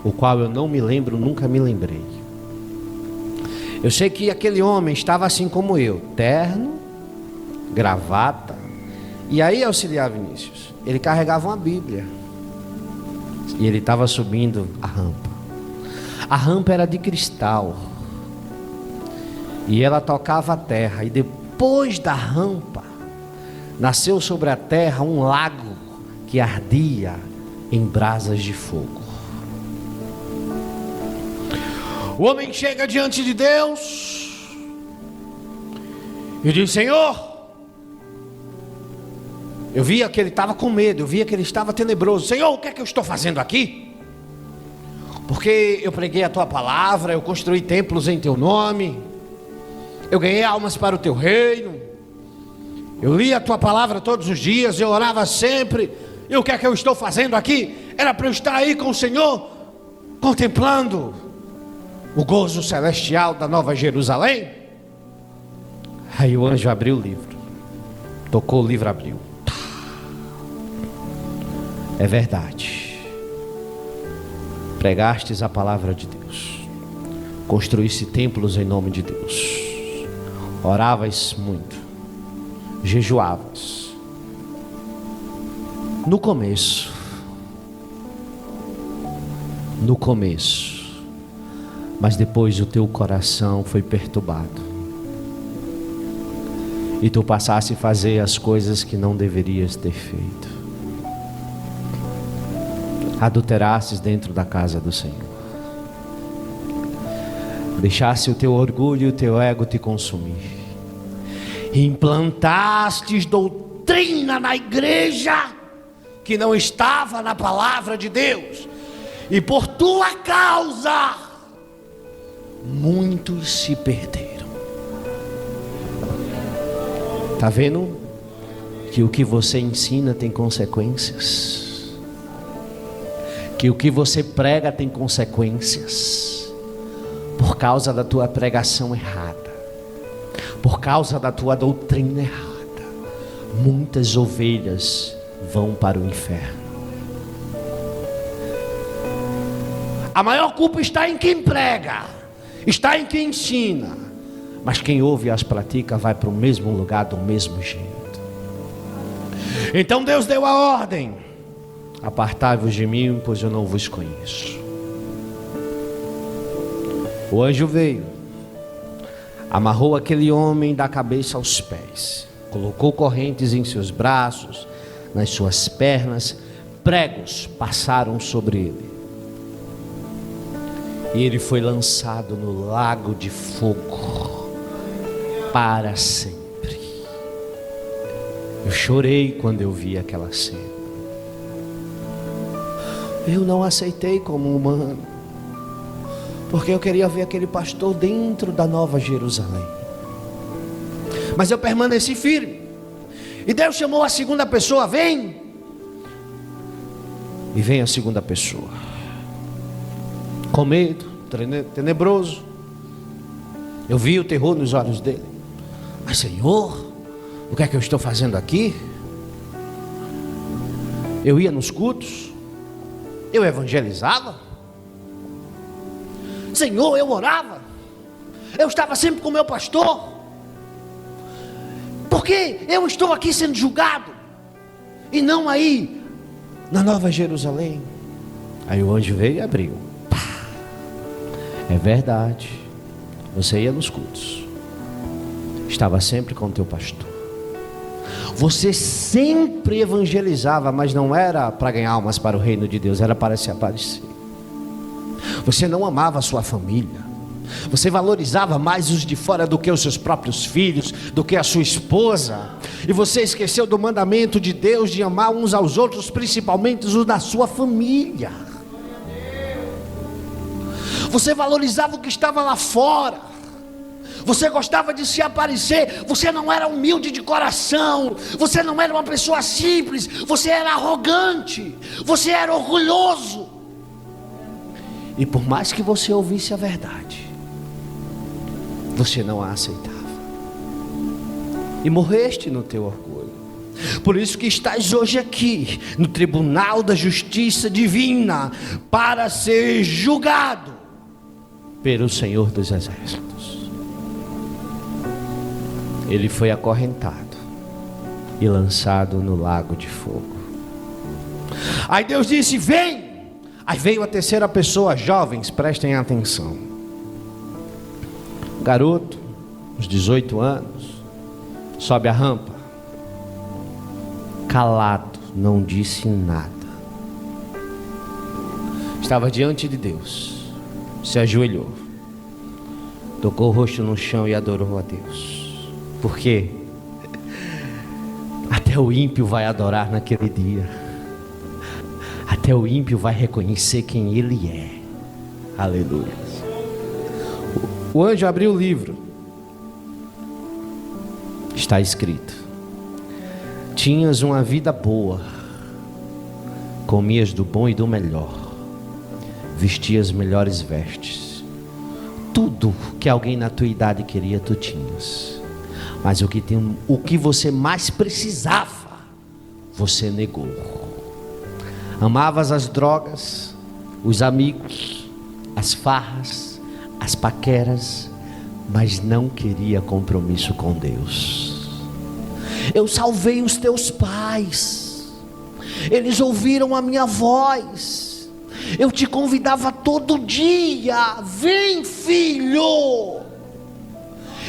[SPEAKER 3] o qual eu não me lembro, nunca me lembrei. Eu sei que aquele homem estava assim como eu, terno, gravata. E aí, auxiliar Vinícius, ele carregava uma Bíblia. E ele estava subindo a rampa. A rampa era de cristal. E ela tocava a terra. E depois da rampa, nasceu sobre a terra um lago que ardia em brasas de fogo. O homem chega diante de Deus e diz: Senhor, eu via que ele estava com medo, eu via que ele estava tenebroso. Senhor, o que é que eu estou fazendo aqui? Porque eu preguei a tua palavra, eu construí templos em teu nome, eu ganhei almas para o teu reino, eu li a tua palavra todos os dias, eu orava sempre. E o que é que eu estou fazendo aqui? Era para eu estar aí com o Senhor, contemplando o gozo celestial da Nova Jerusalém.
[SPEAKER 2] Aí o anjo abriu o livro, tocou o livro, abriu. É verdade. Pregastes a palavra de Deus, construísse templos em nome de Deus, oravas muito, jejuavas. No começo, mas depois o teu coração foi perturbado e tu passaste a fazer as coisas que não deverias ter feito. Adulterastes dentro da casa do Senhor, deixaste o teu orgulho e o teu ego te consumir, implantastes doutrina na igreja que não estava na palavra de Deus, e por tua causa muitos se perderam. Está vendo que o que você ensina tem consequências? Que o que você prega tem consequências? Por causa da tua pregação errada, por causa da tua doutrina errada, muitas ovelhas vão para o inferno. A maior culpa está em quem prega, está em quem ensina, mas quem ouve e as pratica vai para o mesmo lugar do mesmo jeito. Então Deus deu a ordem: apartai-vos de mim, pois eu não vos conheço. O anjo veio, amarrou aquele homem da cabeça aos pés, colocou correntes em seus braços, nas suas pernas, pregos passaram sobre ele, e ele foi lançado no lago de fogo para sempre. Eu chorei quando eu vi aquela cena. Eu não aceitei como humano, porque eu queria ver aquele pastor dentro da Nova Jerusalém, mas eu permaneci firme. E Deus chamou a segunda pessoa: vem. E vem a segunda pessoa, com medo, tenebroso. Eu vi o terror nos olhos dele. Mas Senhor, o que é que eu estou fazendo aqui? Eu ia nos cultos, eu evangelizava, Senhor, eu orava, eu estava sempre com o meu pastor. Por que eu estou aqui sendo julgado e não aí na Nova Jerusalém? Aí o anjo veio e abriu. É verdade, você ia nos cultos, estava sempre com o teu pastor, você sempre evangelizava, mas não era para ganhar almas para o reino de Deus, era para se aparecer. Você não amava a sua família, você valorizava mais os de fora do que os seus próprios filhos, do que a sua esposa, e você esqueceu do mandamento de Deus de amar uns aos outros, principalmente os da sua família. Você valorizava o que estava lá fora, você gostava de se aparecer, você não era humilde de coração, você não era uma pessoa simples, você era arrogante, você era orgulhoso. E por mais que você ouvisse a verdade, você não a aceitava, e morreste no teu orgulho. Por isso que estás hoje aqui no tribunal da justiça divina, para ser julgado pelo Senhor dos Exércitos. Ele foi acorrentado e lançado no lago de fogo. Aí Deus disse: vem. Aí veio a terceira pessoa. Jovens, prestem atenção. Garoto, uns 18 anos, sobe a rampa, calado, não disse nada. Estava diante de Deus, se ajoelhou, tocou o rosto no chão e adorou a Deus. Por quê? Até o ímpio vai adorar naquele dia, até o ímpio vai reconhecer quem ele é. Aleluia. O anjo abriu o livro, está escrito: tinhas uma vida boa, comias do bom e do melhor, vestias melhores vestes, tudo que alguém na tua idade queria tu tinhas.
[SPEAKER 3] Mas o que você mais precisava, você negou. Amavas as drogas, os amigos, as farras, as paqueras, mas não queria compromisso com Deus. Eu salvei os teus pais, eles ouviram a minha voz, eu te convidava todo dia, vem filho,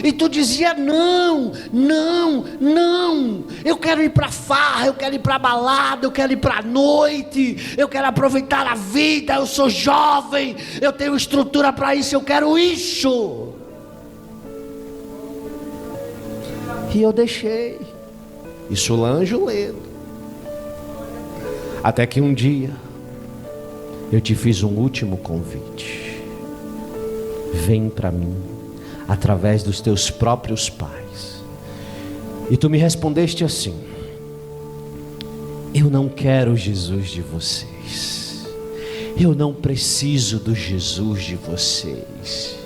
[SPEAKER 3] e tu dizia não, não, não, eu quero ir para farra, eu quero ir para balada, eu quero ir para noite, eu quero aproveitar a vida, eu sou jovem, eu tenho estrutura para isso, eu quero isso. E eu deixei, e Solange lendo, até que um dia eu te fiz um último convite. Vem para mim, através dos teus próprios pais. E tu me respondeste assim: eu não quero o Jesus de vocês, eu não preciso do Jesus de vocês.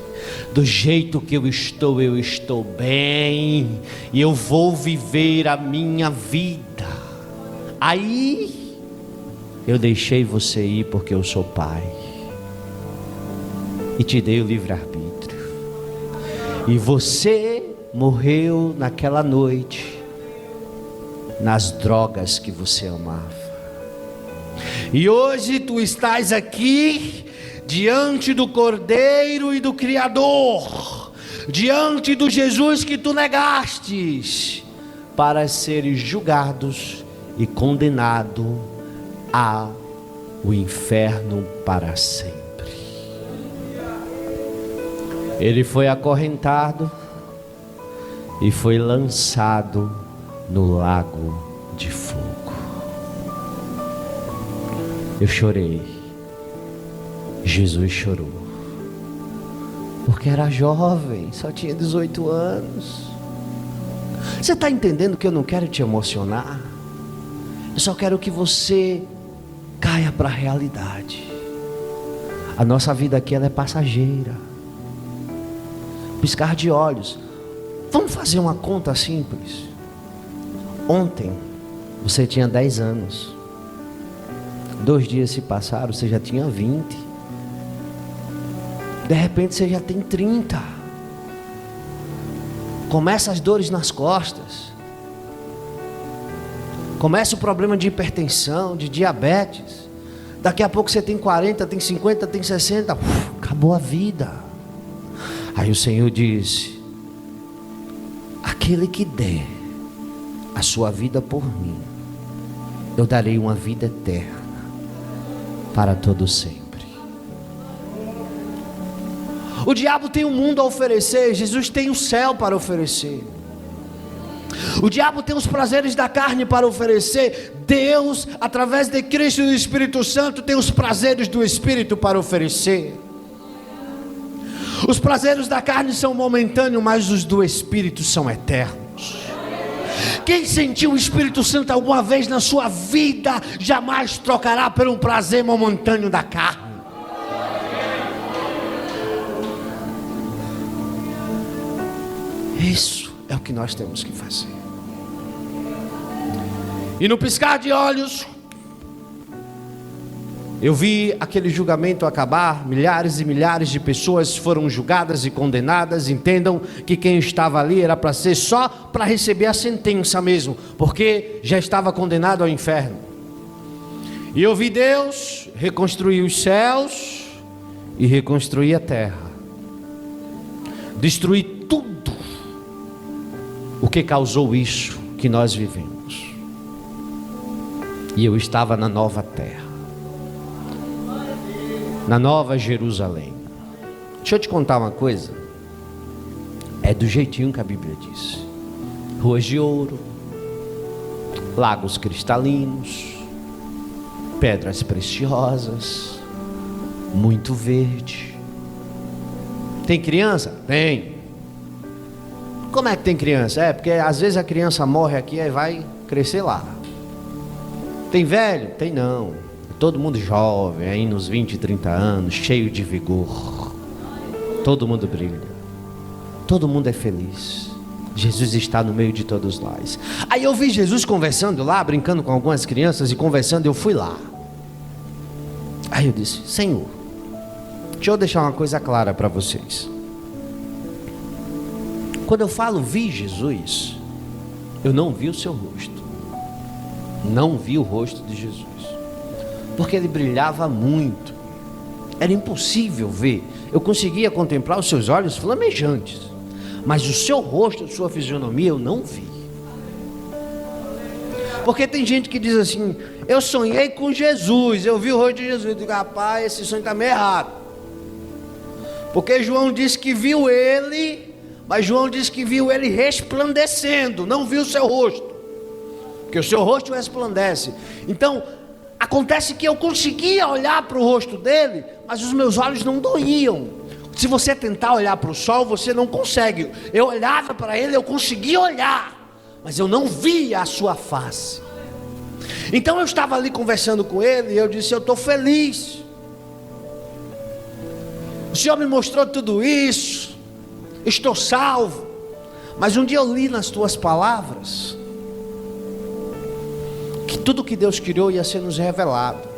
[SPEAKER 3] Do jeito que eu estou bem, e eu vou viver a minha vida. Aí eu deixei você ir porque eu sou pai, e te dei o livre-arbítrio, e você morreu naquela noite nas drogas que você amava. E hoje tu estás aqui diante do Cordeiro e do Criador, diante do Jesus que tu negastes, para seres julgados e condenado ao inferno para sempre. Ele foi acorrentado e foi lançado no lago de fogo. Eu chorei, Jesus chorou, porque era jovem, só tinha 18 anos. Você está entendendo que eu não quero te emocionar? Eu só quero que você caia para a realidade. A nossa vida aqui, ela é passageira. Piscar de olhos. Vamos fazer uma conta simples. Ontem você tinha 10 anos, 2 dias se passaram, você já tinha 20. De repente você já tem 30. Começa as dores nas costas, começa o problema de hipertensão, de diabetes. Daqui a pouco você tem 40, tem 50, tem 60. Acabou a vida. Aí o Senhor diz: aquele que der a sua vida por mim, eu darei uma vida eterna para todo sempre. O diabo tem o mundo a oferecer, Jesus tem o céu para oferecer. O diabo tem os prazeres da carne para oferecer. Deus, através de Cristo e do Espírito Santo, tem os prazeres do Espírito para oferecer. Os prazeres da carne são momentâneos, mas os do Espírito são eternos. Quem sentiu o Espírito Santo alguma vez na sua vida, jamais trocará por um prazer momentâneo da carne. Isso é o que nós temos que fazer. E no piscar de olhos, eu vi aquele julgamento acabar. Milhares e milhares de pessoas foram julgadas e condenadas. Entendam que quem estava ali era para ser só para receber a sentença mesmo, porque já estava condenado ao inferno. E eu vi Deus reconstruir os céus e reconstruir a terra, destruir tudo o que causou isso que nós vivemos. E eu estava na nova terra, na nova Jerusalém. Deixa eu te contar uma coisa. É do jeitinho que a Bíblia diz: ruas de ouro, lagos cristalinos, pedras preciosas, muito verde. Tem criança? Tem. Como é que tem criança? É porque às vezes a criança morre aqui e vai crescer lá. Tem velho? Tem não. Todo mundo jovem, aí nos 20, 30 anos, cheio de vigor. Todo mundo brilha. Todo mundo é feliz. Jesus está no meio de todos nós. Aí eu vi Jesus conversando lá, brincando com algumas crianças e conversando, eu fui lá. Aí eu disse: Senhor, deixa eu deixar uma coisa clara para vocês. Quando eu falo vi Jesus, eu não vi o seu rosto. Não vi o rosto de Jesus, porque ele brilhava muito. Era impossível ver. Eu conseguia contemplar os seus olhos flamejantes, mas o seu rosto, a sua fisionomia, eu não vi. Porque tem gente que diz assim: eu sonhei com Jesus, eu vi o rosto de Jesus. Eu digo: rapaz, esse sonho está meio errado. Porque João disse que viu ele, mas João disse que viu ele resplandecendo, não viu o seu rosto, porque o seu rosto resplandece. Então, acontece que eu conseguia olhar para o rosto dele, mas os meus olhos não doíam. Se você tentar olhar para o sol, você não consegue. Eu olhava para ele, eu conseguia olhar, mas eu não via a sua face. Então eu estava ali conversando com ele e eu disse: eu estou feliz. O Senhor me mostrou tudo isso, estou salvo. Mas um dia eu li nas tuas palavras que tudo que Deus criou ia ser nos revelado.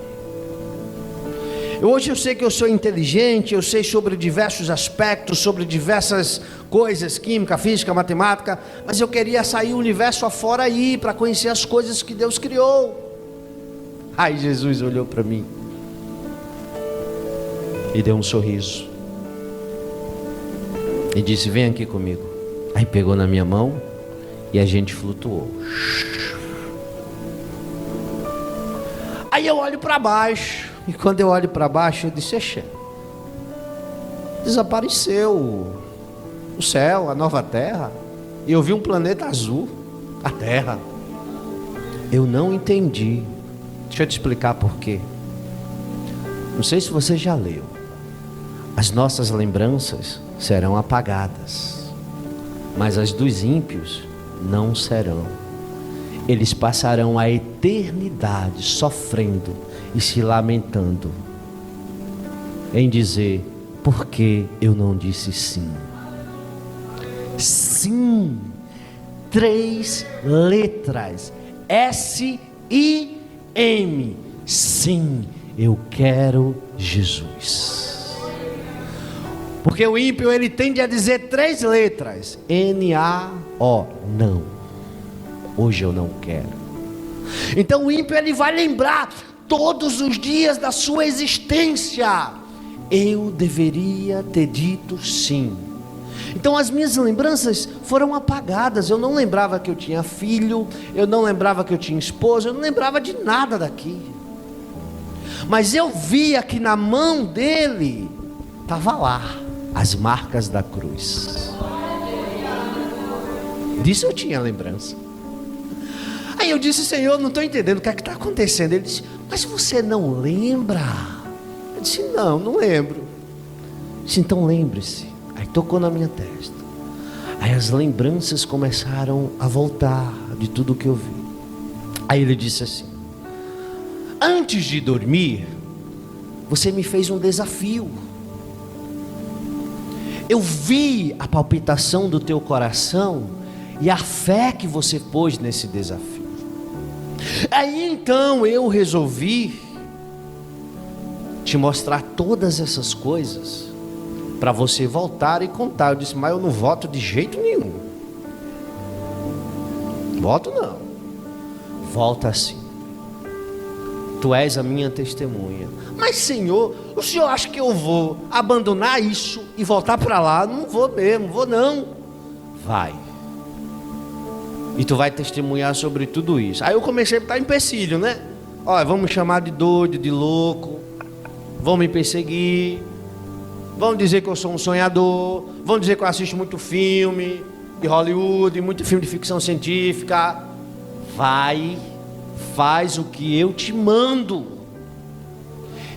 [SPEAKER 3] Hoje eu sei que eu sou inteligente, eu sei sobre diversos aspectos, sobre diversas coisas, química, física, matemática, mas eu queria sair o universo afora aí, para conhecer as coisas que Deus criou. Aí Jesus olhou para mim e deu um sorriso e disse: vem aqui comigo. Aí pegou na minha mão e a gente flutuou. Aí eu olho para baixo, e quando eu olho para baixo eu disse: Exe, desapareceu o céu, a nova terra, e eu vi um planeta azul, a terra. Eu não entendi. Deixa eu te explicar por quê. Não sei se você já leu. As nossas lembranças serão apagadas, mas as dos ímpios não serão. Eles passarão a eternidade sofrendo e se lamentando, em dizer: por que eu não disse sim? Sim, 3 letras, S-I-M. Sim, eu quero Jesus. Porque o ímpio, ele tende a dizer 3 letras, N-A-O, não. Hoje eu não quero. Então o ímpio, ele vai lembrar todos os dias da sua existência: eu deveria ter dito sim. Então as minhas lembranças foram apagadas. Eu não lembrava que eu tinha filho, eu não lembrava que eu tinha esposa, eu não lembrava de nada daqui. Mas eu via que na mão dele estava lá as marcas da cruz. Disso eu tinha lembrança. Aí eu disse: Senhor, não estou entendendo o que é que está acontecendo. Ele disse: mas você não lembra? Eu disse: não lembro. Ele disse: então lembre-se. Aí tocou na minha testa. Aí as lembranças começaram a voltar de tudo que eu vi. Aí ele disse assim: antes de dormir, você me fez um desafio. Eu vi a palpitação do teu coração e a fé que você pôs nesse desafio. Aí então eu resolvi te mostrar todas essas coisas para você voltar e contar. Eu disse: mas eu não voto de jeito nenhum. Voto não. Volta assim. Tu és a minha testemunha. Mas Senhor, o Senhor acha que eu vou abandonar isso e voltar para lá? Não vou mesmo, vou não. Vai. E tu vai testemunhar sobre tudo isso. Aí eu comecei a botar empecilho, né? Olha, vão me chamar de doido, de louco, vão me perseguir, vão dizer que eu sou um sonhador, vão dizer que eu assisto muito filme de Hollywood, muito filme de ficção científica. Vai, faz o que eu te mando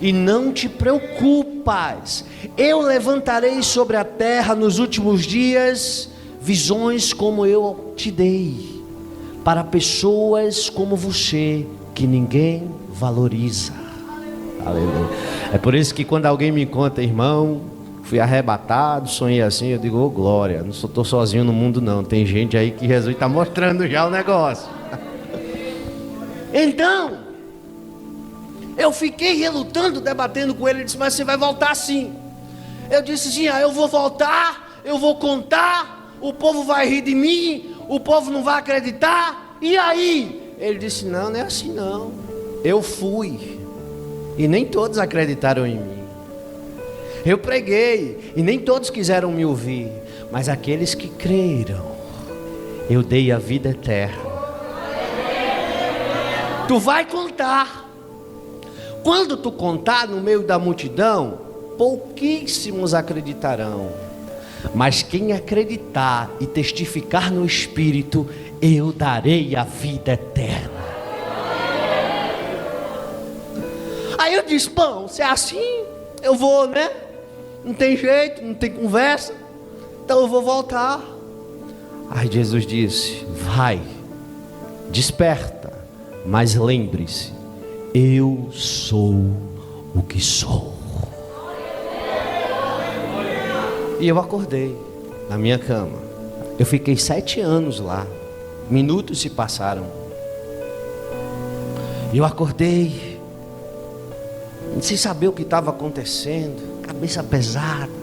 [SPEAKER 3] e não te preocupas. Eu levantarei sobre a terra nos últimos dias visões como eu te dei, para pessoas como você, que ninguém valoriza. Aleluia. É por isso que quando alguém me conta: irmão, Fui arrebatado, sonhei assim, eu digo, ô glória, não estou sozinho no mundo não, tem gente aí que Jesus está mostrando já o negócio. Então, eu fiquei relutando, debatendo com ele, ele disse, mas você vai voltar sim. Eu disse sim, eu vou voltar, eu vou contar, o povo vai rir de mim, o povo não vai acreditar, e aí? Ele disse, não é assim não, eu fui, e nem todos acreditaram em mim. Eu preguei, e nem todos quiseram me ouvir, mas aqueles que creram, eu dei a vida eterna. Tu vai contar. Quando tu contar no meio da multidão, pouquíssimos acreditarão. Mas quem acreditar e testificar no Espírito, eu darei a vida eterna. Aí eu disse, bom, se é assim, eu vou, né? Não tem jeito, não tem conversa, então eu vou voltar. Aí Jesus disse, vai, desperta, mas lembre-se, eu sou o que sou. E eu acordei na minha cama. Eu fiquei 7 anos lá. Minutos se passaram. E eu acordei, sem saber o que estava acontecendo, cabeça pesada,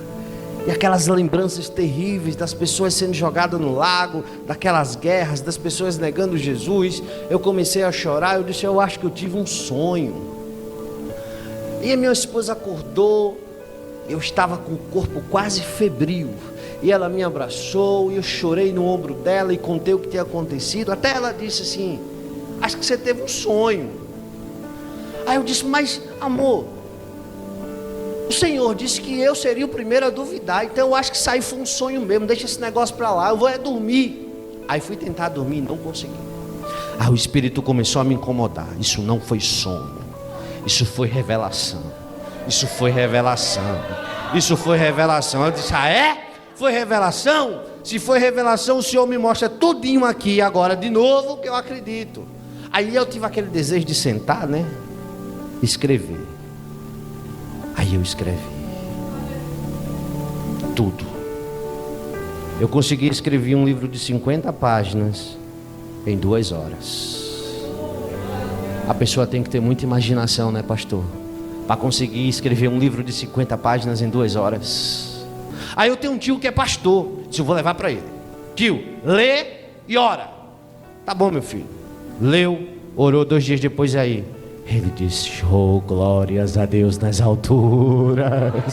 [SPEAKER 3] e aquelas lembranças terríveis das pessoas sendo jogadas no lago, daquelas guerras, das pessoas negando Jesus. Eu comecei a chorar, eu disse, eu acho que eu tive um sonho. E a minha esposa acordou, eu estava com o corpo quase febril, e ela me abraçou, e eu chorei no ombro dela, e contei o que tinha acontecido, até ela disse assim, acho que você teve um sonho. Aí eu disse, mas amor, o Senhor disse que eu seria o primeiro a duvidar, então eu acho que isso aí foi um sonho mesmo, deixa esse negócio para lá, eu vou dormir. Aí fui tentar dormir, não consegui. Aí o Espírito começou a me incomodar, isso não foi sonho, isso foi revelação, isso foi revelação, isso foi revelação. Eu disse, foi revelação? Se foi revelação, o Senhor me mostra tudinho aqui agora de novo, que eu acredito. Aí eu tive aquele desejo de sentar, né, escrever. Aí eu escrevi tudo. Eu consegui escrever um livro de 50 páginas em 2 horas. A pessoa tem que ter muita imaginação, né, pastor? Para conseguir escrever um livro de 50 páginas em 2 horas. Aí eu tenho um tio que é pastor, disse, eu vou levar para ele. Tio, lê e ora. Tá bom, meu filho. Leu, orou 2 dias depois aí. Ele disse, oh, glórias a Deus nas alturas.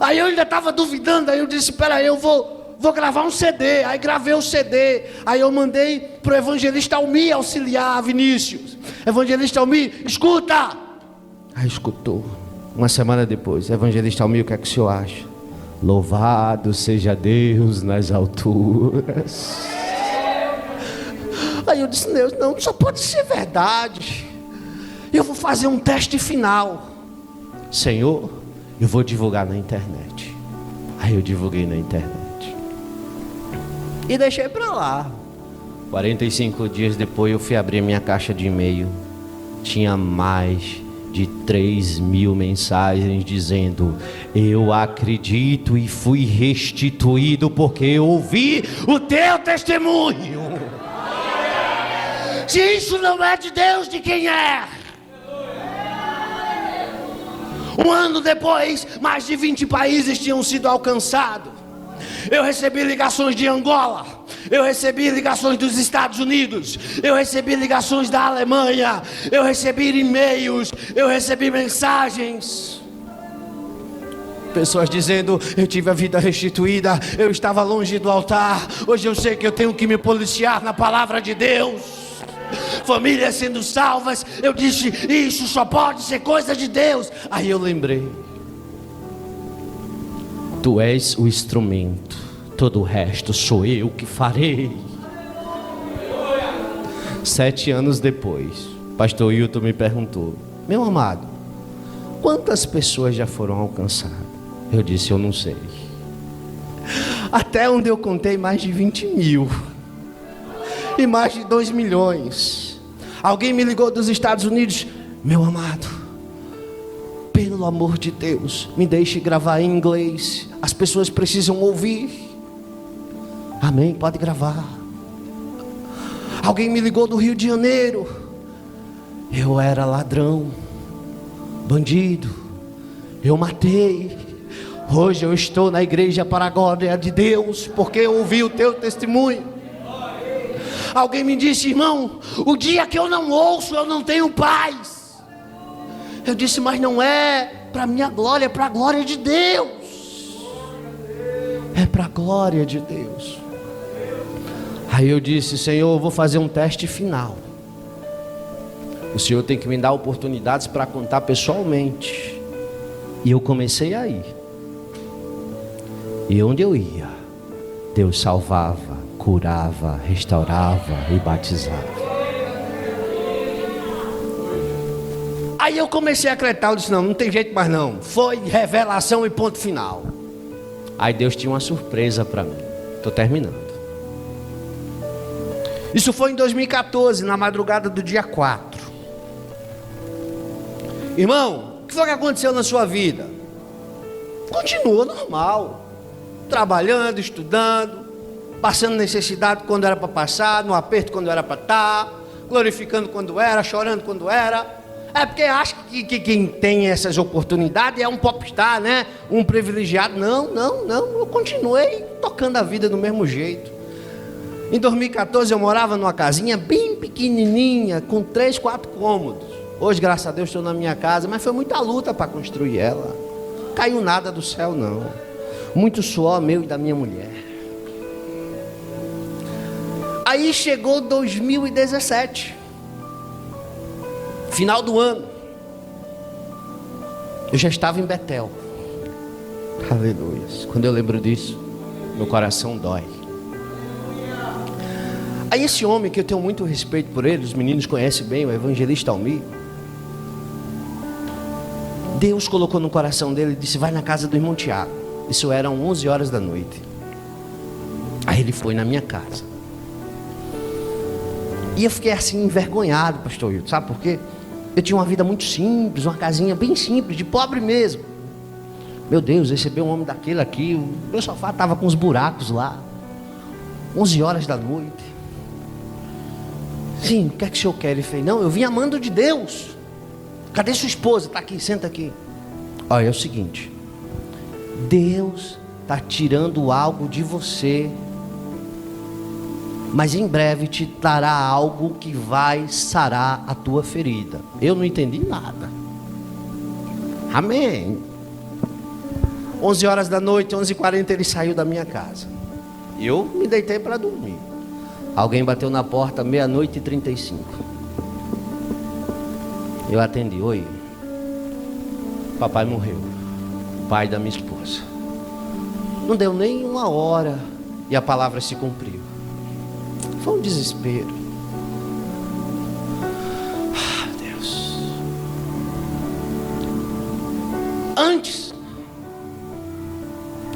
[SPEAKER 3] Aí eu ainda estava duvidando, aí eu disse, espera aí, eu vou gravar um CD. Aí gravei o CD, aí eu mandei para o evangelista Almi auxiliar Vinícius. Evangelista Almi, escuta. Aí escutou. Uma semana depois, evangelista Almi, o que é que o senhor acha? Louvado seja Deus nas alturas. Aí eu disse, Deus, não, só pode ser verdade. Eu vou fazer um teste final. Senhor, eu vou divulgar na internet. Aí eu divulguei na internet. E deixei para lá. 45 dias depois eu fui abrir minha caixa de e-mail. Tinha mais de 3.000 mensagens dizendo, eu acredito e fui restituído porque eu ouvi o teu testemunho. Se isso não é de Deus, de quem é? 1 ano depois, mais de 20 países tinham sido alcançados. Eu recebi ligações de Angola, eu recebi ligações dos Estados Unidos, eu recebi ligações da Alemanha, eu recebi e-mails, eu recebi mensagens. Pessoas dizendo, eu tive a vida restituída, eu estava longe do altar, hoje eu sei que eu tenho que me policiar na palavra de Deus. Famílias sendo salvas. Eu disse, isso só pode ser coisa de Deus. Aí eu lembrei, tu és o instrumento, todo o resto sou eu que farei. 7 anos depois, pastor Hilton me perguntou, meu amado, quantas pessoas já foram alcançadas? Eu disse, eu não sei. Até onde eu contei, mais de 20.000. E mais de 2 milhões. Alguém me ligou dos Estados Unidos, meu amado, pena pelo amor de Deus, me deixe gravar em inglês. As pessoas precisam ouvir. Amém, pode gravar. Alguém me ligou do Rio de Janeiro. Eu era ladrão, bandido, eu matei. Hoje eu estou na igreja para a glória de Deus, porque eu ouvi o teu testemunho. Alguém me disse: irmão, o dia que eu não ouço, eu não tenho paz. Eu disse: mas não é para a minha glória, é para a glória de Deus. É para a glória de Deus. Aí eu disse: Senhor, eu vou fazer um teste final. O Senhor tem que me dar oportunidades para contar pessoalmente. E eu comecei a ir. E onde eu ia, Deus salvava, curava, restaurava e batizava. Aí eu comecei a acreditar. Eu disse: não tem jeito mais não. Foi revelação e ponto final. Aí Deus tinha uma surpresa para mim. Estou terminando. Isso foi em 2014, na madrugada do dia 4. Irmão, o que foi que aconteceu na sua vida? Continua normal. Trabalhando, estudando, passando necessidade quando era para passar, no aperto quando era para estar, glorificando quando era, chorando quando era. É porque acha que quem tem essas oportunidades é um popstar, né? Um privilegiado. Não, eu continuei tocando a vida do mesmo jeito. Em 2014 eu morava numa casinha bem pequenininha, com 3, 4 cômodos. Hoje, graças a Deus, estou na minha casa, mas foi muita luta para construir ela. Caiu nada do céu não. Muito suor meu e da minha mulher. Aí chegou 2017, final do ano. Eu já estava em Betel. Aleluia. Quando eu lembro disso, meu coração dói. Aí esse homem, que eu tenho muito respeito por ele, os meninos conhecem bem, o evangelista Almir, Deus colocou no coração dele e disse: vai na casa do irmão Tiago. Isso eram 11 horas da noite. Aí ele foi na minha casa. E eu fiquei assim envergonhado, pastor Hilton. Sabe por quê? Eu tinha uma vida muito simples, uma casinha bem simples, de pobre mesmo. Meu Deus, receber um homem daquele aqui. O meu sofá estava com os buracos lá. 11 horas da noite. Sim, o que é que o senhor quer? Ele fez: não, eu vim amando de Deus. Cadê sua esposa? Está aqui, senta aqui. Olha, é o seguinte: Deus está tirando algo de você, mas em breve te dará algo que vai sarar a tua ferida. Eu não entendi nada. Amém. 11 horas da noite, 11h40, ele saiu da minha casa. Eu me deitei para dormir. Alguém bateu na porta, 00:35. Eu atendi: oi. Papai morreu, pai da minha esposa. Não deu nem 1 hora e a palavra se cumpriu. Foi um desespero. Deus. Antes,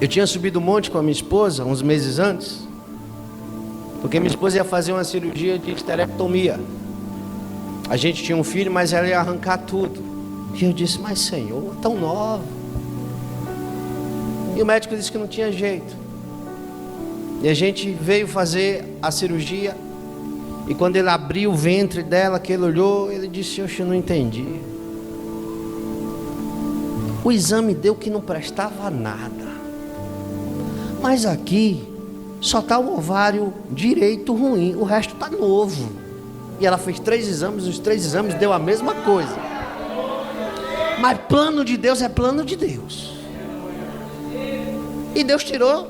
[SPEAKER 3] eu tinha subido o monte com a minha esposa uns meses antes, porque minha esposa ia fazer uma cirurgia de esterectomia. A gente tinha um filho, mas ela ia arrancar tudo. E eu disse: mas Senhor, tão nova. E o médico disse que não tinha jeito. E a gente veio fazer a cirurgia. E quando ele abriu o ventre dela, que ele olhou, ele disse: eu não entendi. O exame deu que não prestava nada. Mas aqui só está o ovário direito ruim, o resto está novo. E ela fez 3 exames, os 3 exames deu a mesma coisa. Mas plano de Deus é plano de Deus. E Deus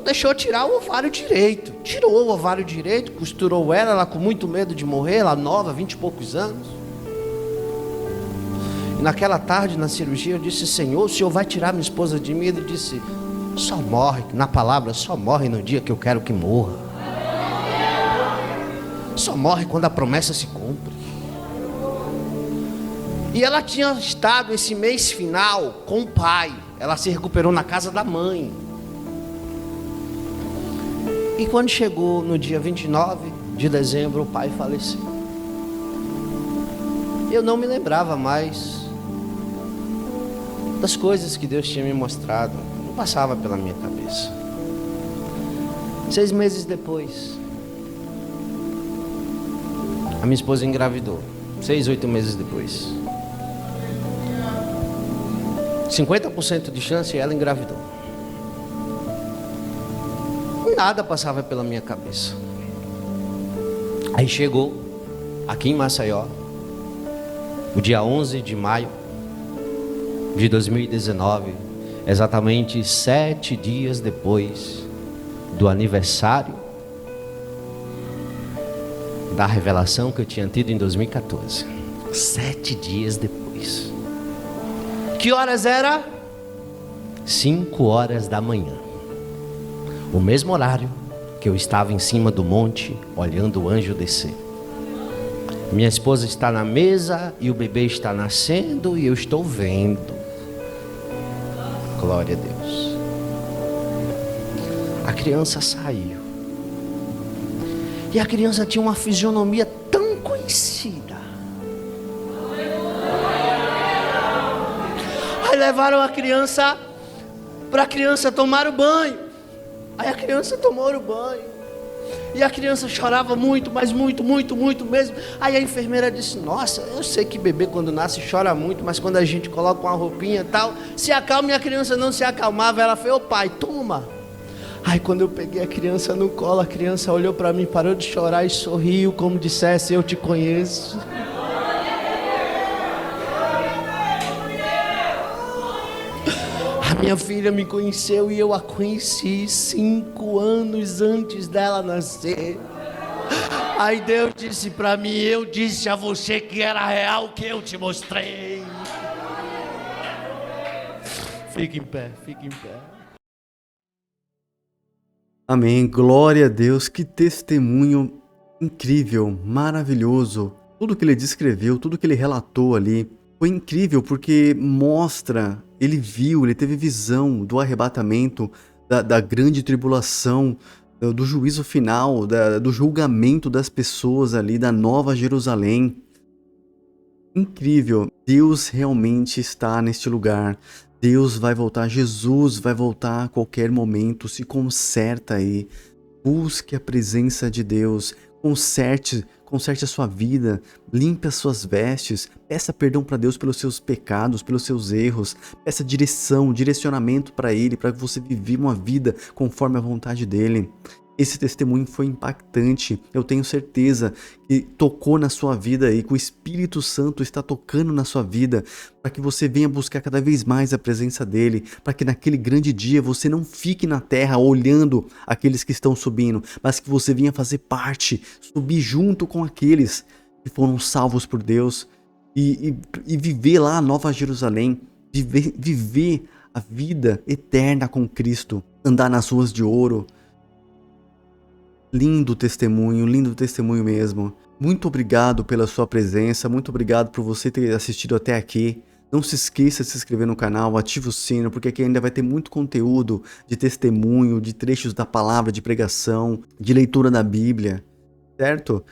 [SPEAKER 3] deixou tirar o ovário direito. Tirou o ovário direito, costurou ela com muito medo de morrer, ela nova, 20 e poucos anos. E naquela tarde, na cirurgia, eu disse: Senhor, o Senhor vai tirar minha esposa de mim? Ele disse: só morre, na palavra, só morre no dia que eu quero que morra. Só morre quando a promessa se cumpre. E ela tinha estado esse mês final com o pai. Ela se recuperou na casa da mãe. E quando chegou no dia 29 de dezembro, o pai faleceu. Eu não me lembrava mais. das coisas que Deus tinha me mostrado não passava pela minha cabeça. 6 meses depois, a minha esposa engravidou. 6, 8 meses depois. 50% de chance e ela engravidou. Nada passava pela minha cabeça. Aí chegou, aqui em Maceió, o dia 11 de maio de 2019, exatamente 7 dias depois do aniversário da revelação que eu tinha tido em 2014. 7 dias depois. Que horas era? 5 horas da manhã. O mesmo horário que eu estava em cima do monte, olhando o anjo descer. Minha esposa está na mesa e o bebê está nascendo e eu estou vendo. Glória a Deus. A criança saiu. E a criança tinha uma fisionomia tão conhecida. Aí levaram a criança para a criança tomar o banho. Aí a criança tomou o banho. E a criança chorava muito, mas muito mesmo. Aí a enfermeira disse: nossa, eu sei que bebê quando nasce chora muito, mas quando a gente coloca uma roupinha e tal, se acalma. E a criança não se acalmava. Ela falou: ô pai, toma. Aí quando eu peguei a criança no colo, a criança olhou para mim, parou de chorar e sorriu, como dissesse: eu te conheço. A minha filha me conheceu e eu a conheci 5 anos antes dela nascer. Aí Deus disse para mim: eu disse a você que era real o que eu te mostrei. Fique em pé, fique em pé.
[SPEAKER 1] Amém, glória a Deus, que testemunho incrível, maravilhoso. Tudo que ele descreveu, tudo que ele relatou ali, foi incrível porque mostra, ele viu, ele teve visão do arrebatamento, da grande tribulação, do juízo final, do julgamento das pessoas ali, da Nova Jerusalém. Incrível, Deus realmente está neste lugar. Deus vai voltar, Jesus vai voltar a qualquer momento, se conserta aí. Busque a presença de Deus, conserte a sua vida, limpe as suas vestes, peça perdão para Deus pelos seus pecados, pelos seus erros, peça direcionamento para Ele, para que você viva uma vida conforme a vontade dEle. Esse testemunho foi impactante, eu tenho certeza que tocou na sua vida aí, que o Espírito Santo está tocando na sua vida, para que você venha buscar cada vez mais a presença dEle, para que naquele grande dia você não fique na terra olhando aqueles que estão subindo, mas que você venha fazer parte, subir junto com aqueles que foram salvos por Deus e viver lá a Nova Jerusalém, viver a vida eterna com Cristo, andar nas ruas de ouro. Lindo testemunho mesmo. Muito obrigado pela sua presença, muito obrigado por você ter assistido até aqui. Não se esqueça de se inscrever no canal, ative o sino, porque aqui ainda vai ter muito conteúdo de testemunho, de trechos da palavra, de pregação, de leitura da Bíblia, certo?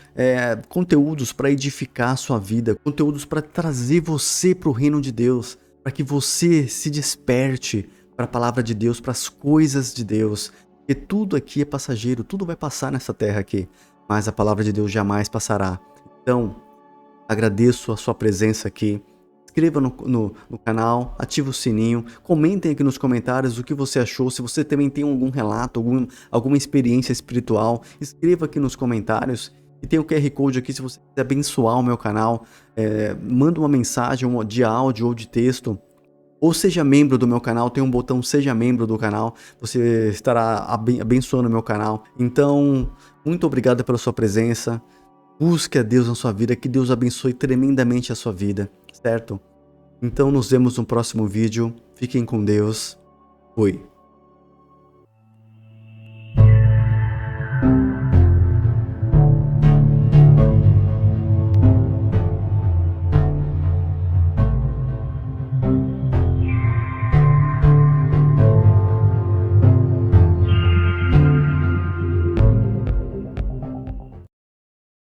[SPEAKER 1] Conteúdos para edificar a sua vida, conteúdos para trazer você para o reino de Deus, para que você se desperte para a palavra de Deus, para as coisas de Deus. Porque tudo aqui é passageiro, tudo vai passar nessa terra aqui, mas a palavra de Deus jamais passará. Então, agradeço a sua presença aqui, inscreva no canal, ative o sininho, comentem aqui nos comentários o que você achou, se você também tem algum relato, alguma experiência espiritual, escreva aqui nos comentários. E tem o QR Code aqui se você quiser abençoar o meu canal, manda uma mensagem de áudio ou de texto, ou seja membro do meu canal, tem um botão seja membro do canal, você estará abençoando o meu canal. Então, muito obrigado pela sua presença, busque a Deus na sua vida, que Deus abençoe tremendamente a sua vida, certo? Então nos vemos no próximo vídeo, fiquem com Deus, fui!